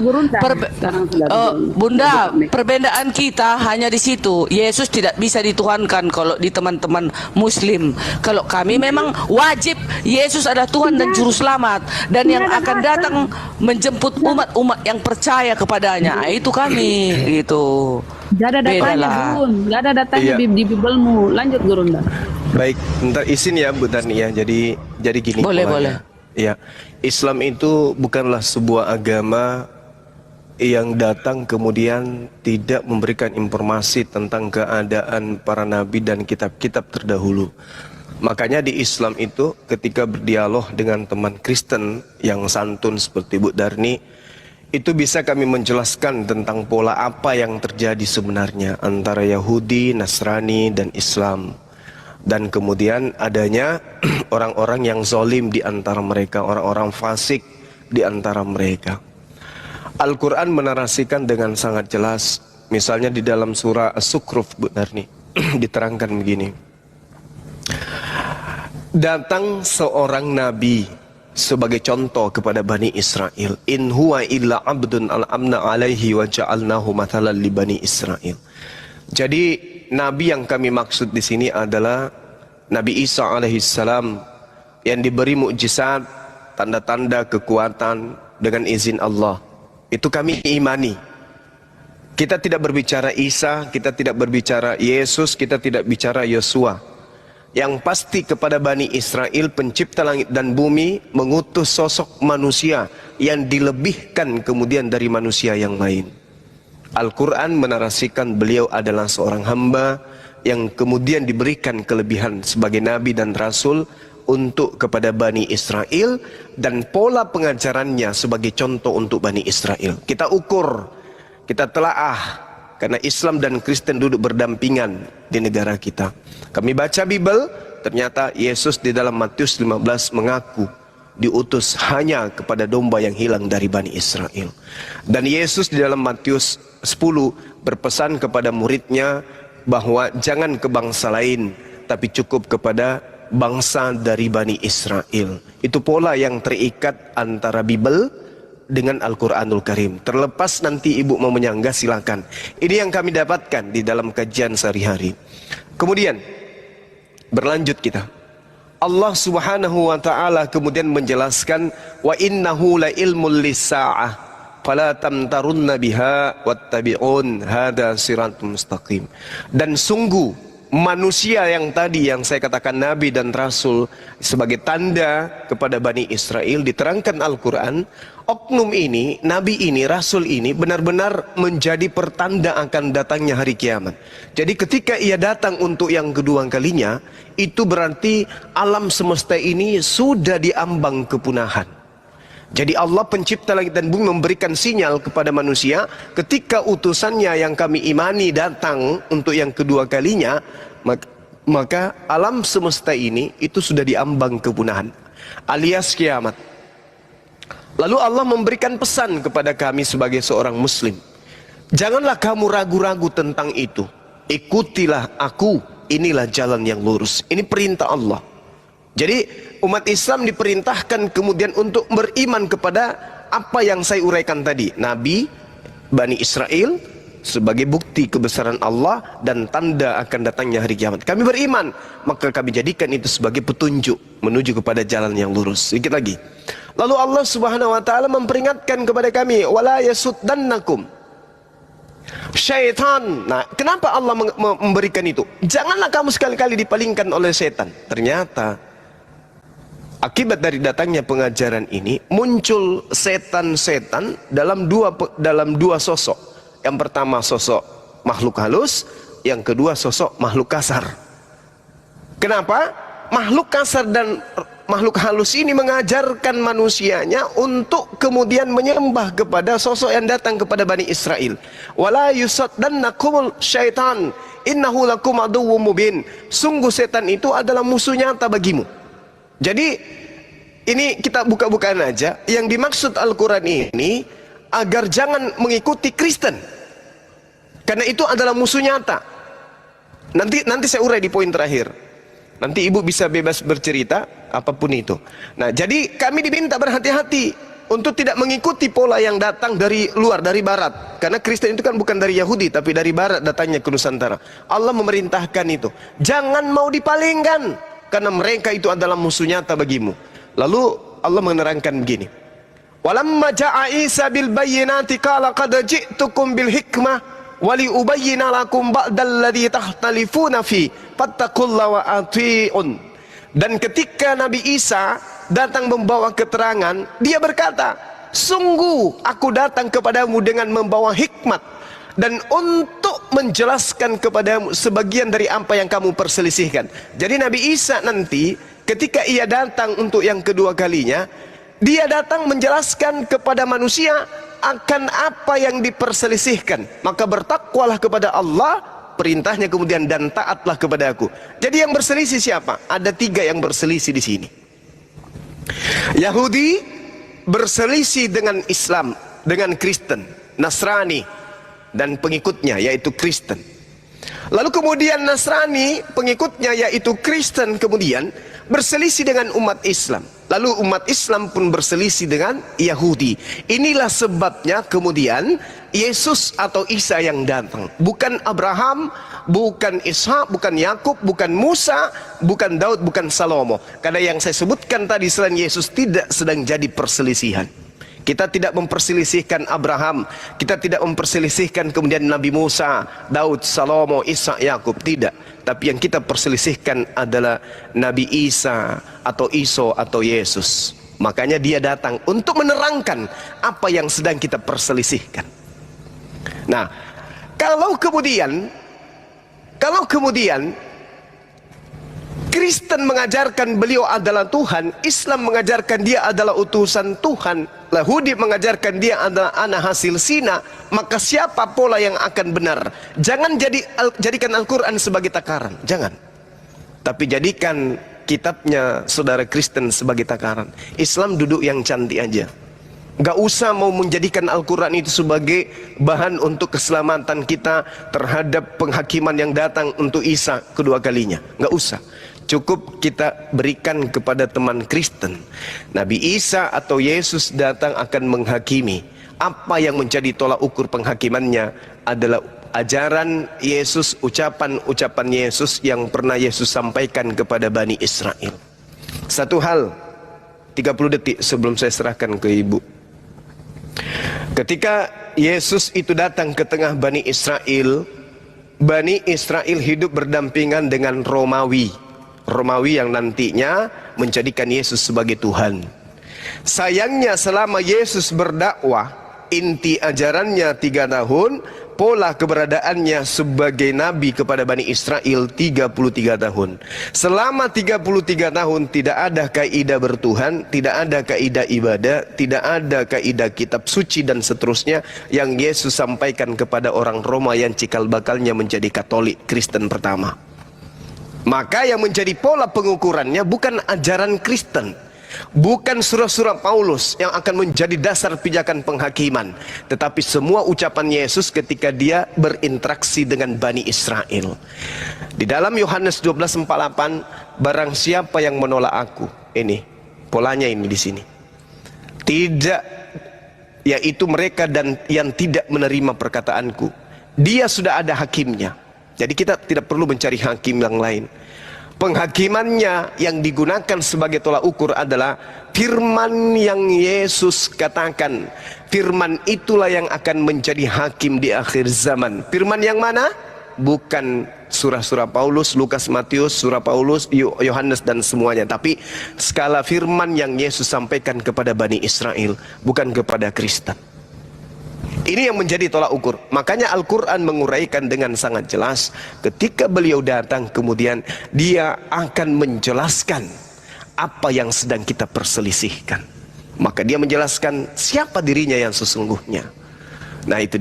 Bunda. Perbedaan kita hanya di situ. Yesus tidak bisa dituhankan kalau di teman-teman Muslim. Kalau kami memang wajib Yesus adalah Tuhan dan Juru Selamat, dan yang akan datang menjemput umat-umat yang percaya kepadanya. Itu kami, gitu. Gak ada datanya, Bun. Gak ada datanya di Bibelmu. Lanjut, Gurunda. Baik, ntar izin ya Bu Tani ya. Jadi gini. Boleh. Ya, Islam itu bukanlah sebuah agama yang datang kemudian tidak memberikan informasi tentang keadaan para nabi dan kitab-kitab terdahulu. Makanya di Islam itu ketika berdialog dengan teman Kristen yang santun seperti Bu Darni, itu bisa kami menjelaskan tentang pola apa yang terjadi sebenarnya antara Yahudi, Nasrani, dan Islam. Dan kemudian adanya orang-orang yang zalim di antara mereka, orang-orang fasik di antara mereka. Al-Quran menarasikan dengan sangat jelas, misalnya di dalam surah As-Sukruf, Bu Darni, diterangkan begini. Datang seorang nabi sebagai contoh kepada Bani Israel. In huwa illa abdun al-amna alaihi wa ja'alnahu mathalan li Bani Israel. Jadi nabi yang kami maksud di sini adalah Nabi Isa alaihissalam yang diberi mukjizat, tanda-tanda kekuatan dengan izin Allah. Itu kami imani. Kita tidak berbicara Isa, kita tidak berbicara Yesus, kita tidak bicara Yosua. Yang pasti kepada Bani Israel, pencipta langit dan bumi, mengutus sosok manusia yang dilebihkan kemudian dari manusia yang lain. Al-Quran menarasikan beliau adalah seorang hamba yang kemudian diberikan kelebihan sebagai nabi dan rasul untuk kepada Bani Israel, dan pola pengajarannya sebagai contoh untuk Bani Israel. Kita ukur, kita telaah, karena Islam dan Kristen duduk berdampingan di negara kita. Kami baca Bible, ternyata Yesus di dalam Matius 15 mengaku diutus hanya kepada domba yang hilang dari Bani Israel. Dan Yesus di dalam Matius 10 berpesan kepada muridnya bahwa jangan ke bangsa lain, tapi cukup kepada bangsa dari Bani Israel. Itu pola yang terikat antara Bible dengan Al-Quranul Karim. Terlepas nanti ibu mau menyanggah silakan. Ini yang kami dapatkan di dalam kajian sehari-hari. Kemudian berlanjut kita. Allah Subhanahu wa taala kemudian menjelaskan wa innahu la ilmul lis-saa'ah fala tamtarunna biha wattabi'un hada siratul mustaqim. Dan sungguh manusia yang tadi yang saya katakan nabi dan rasul sebagai tanda kepada Bani Israel diterangkan Al-Quran, oknum ini, nabi ini, rasul ini benar-benar menjadi pertanda akan datangnya hari kiamat. Jadi ketika ia datang untuk yang kedua kalinya, itu berarti alam semesta ini sudah diambang kepunahan. Jadi Allah pencipta langit dan bumi memberikan sinyal kepada manusia ketika utusannya yang kami imani datang untuk yang kedua kalinya, maka alam semesta ini itu sudah diambang kepunahan alias kiamat. Lalu Allah memberikan pesan kepada kami sebagai seorang muslim, janganlah kamu ragu-ragu tentang itu, ikutilah aku, inilah jalan yang lurus. Ini perintah Allah. Jadi umat Islam diperintahkan kemudian untuk beriman kepada apa yang saya uraikan tadi, Nabi, Bani Israel sebagai bukti kebesaran Allah dan tanda akan datangnya hari kiamat. Kami beriman, maka kami jadikan itu sebagai petunjuk menuju kepada jalan yang lurus. Sedikit lagi. Lalu Allah Subhanahu wa taala memperingatkan kepada kami, wala yasuddannakum syaitan. Nah, kenapa Allah memberikan itu? Janganlah kamu sekali-kali dipalingkan oleh setan. Ternyata akibat dari datangnya pengajaran ini muncul setan-setan dalam dua sosok. Yang pertama sosok makhluk halus, yang kedua sosok makhluk kasar. Kenapa? Makhluk kasar dan makhluk halus ini mengajarkan manusianya untuk kemudian menyembah kepada sosok yang datang kepada Bani Israel. Wala yusaddannakumul syaitan innahu lakum aduwwum mubin. Sungguh setan itu adalah musuh nyata bagimu. Jadi ini kita buka-bukaan aja. Yang dimaksud Al-Quran ini agar jangan mengikuti Kristen, karena itu adalah musuh nyata. Nanti saya urai di poin terakhir. Nanti ibu bisa bebas bercerita apapun itu. Nah, jadi kami diminta berhati-hati untuk tidak mengikuti pola yang datang dari luar, dari barat. Karena Kristen itu kan bukan dari Yahudi, tapi dari barat datangnya ke Nusantara. Allah memerintahkan itu. Jangan mau dipalingkan, karena mereka itu adalah musuh nyata bagimu. Lalu Allah menerangkan begini. Walamma ja'a Isa bil bayyinati qala qad ji'tukum bil hikmah wa li ubayyina lakum ba'dal ladzi tahtalifuna fi fattaqullaha wa ati'un. Dan ketika Nabi Isa datang membawa keterangan, dia berkata, sungguh aku datang kepadamu dengan membawa hikmat dan untuk menjelaskan kepadamu sebagian dari apa yang kamu perselisihkan. Jadi Nabi Isa nanti ketika ia datang untuk yang kedua kalinya, dia datang menjelaskan kepada manusia akan apa yang diperselisihkan. Maka bertakwalah kepada Allah, perintahnya kemudian, dan taatlah kepada aku. Jadi yang berselisih siapa? Ada 3 yang berselisih di sini. Yahudi berselisih dengan Islam, dengan Kristen, Nasrani dan pengikutnya yaitu Kristen. Lalu kemudian Nasrani pengikutnya yaitu Kristen kemudian berselisih dengan umat Islam. Lalu umat Islam pun berselisih dengan Yahudi. Inilah sebabnya kemudian Yesus atau Isa yang datang. Bukan Abraham, bukan Ishak, bukan Yakub, bukan Musa, bukan Daud, bukan Salomo. Karena yang saya sebutkan tadi selain Yesus tidak sedang jadi perselisihan. Kita tidak memperselisihkan Abraham, kita tidak memperselisihkan kemudian Nabi Musa, Daud, Salomo, Ishak, Yakub, tidak. Tapi yang kita perselisihkan adalah Nabi Isa atau Iso atau Yesus. Makanya dia datang untuk menerangkan apa yang sedang kita perselisihkan. Nah, kalau kemudian Kristen mengajarkan beliau adalah Tuhan, Islam mengajarkan dia adalah utusan Tuhan, Yahudi mengajarkan dia adalah anak hasil zina, maka siapa pola yang akan benar? Jangan jadikan Al-Quran sebagai takaran, jangan. Tapi jadikan kitabnya saudara Kristen sebagai takaran. Islam duduk yang cantik aja. Gak usah mau menjadikan Al-Quran itu sebagai bahan untuk keselamatan kita terhadap penghakiman yang datang untuk Isa kedua kalinya. Gak usah. Cukup kita berikan kepada teman Kristen. Nabi Isa atau Yesus datang akan menghakimi. Apa yang menjadi tolak ukur penghakimannya adalah ajaran Yesus, ucapan-ucapan Yesus yang pernah Yesus sampaikan kepada Bani Israel. Satu hal, 30 detik sebelum saya serahkan ke ibu. Ketika Yesus itu datang ke tengah Bani Israel hidup berdampingan dengan Romawi yang nantinya menjadikan Yesus sebagai Tuhan. Sayangnya selama Yesus berdakwah, inti ajarannya 3 tahun, pola keberadaannya sebagai nabi kepada Bani Israel 33 tahun. Selama 33 tahun tidak ada kaidah bertuhan, tidak ada kaidah ibadah, tidak ada kaidah kitab suci dan seterusnya yang Yesus sampaikan kepada orang Roma yang cikal bakalnya menjadi Katolik Kristen pertama. Maka yang menjadi pola pengukurannya bukan ajaran Kristen, bukan surah-surah Paulus yang akan menjadi dasar pijakan penghakiman, tetapi semua ucapan Yesus ketika dia berinteraksi dengan Bani Israel. Di dalam Yohanes 12:48, barang siapa yang menolak aku, ini polanya ini di sini. Tidak, yaitu mereka dan yang tidak menerima perkataanku. Dia sudah ada hakimnya. Jadi kita tidak perlu mencari hakim yang lain. Penghakimannya yang digunakan sebagai tolak ukur adalah firman yang Yesus katakan. Firman itulah yang akan menjadi hakim di akhir zaman. Firman yang mana? Bukan surah-surah Paulus, Lukas, Matius, surah Paulus, Yohanes dan semuanya, tapi skala firman yang Yesus sampaikan kepada Bani Israel, bukan kepada Kristen. Ini yang menjadi tolak ukur. Makanya Al-Quran menguraikan dengan sangat jelas. Ketika beliau datang, kemudian dia akan menjelaskan apa yang sedang kita perselisihkan. Maka dia menjelaskan siapa dirinya yang sesungguhnya. Nah itu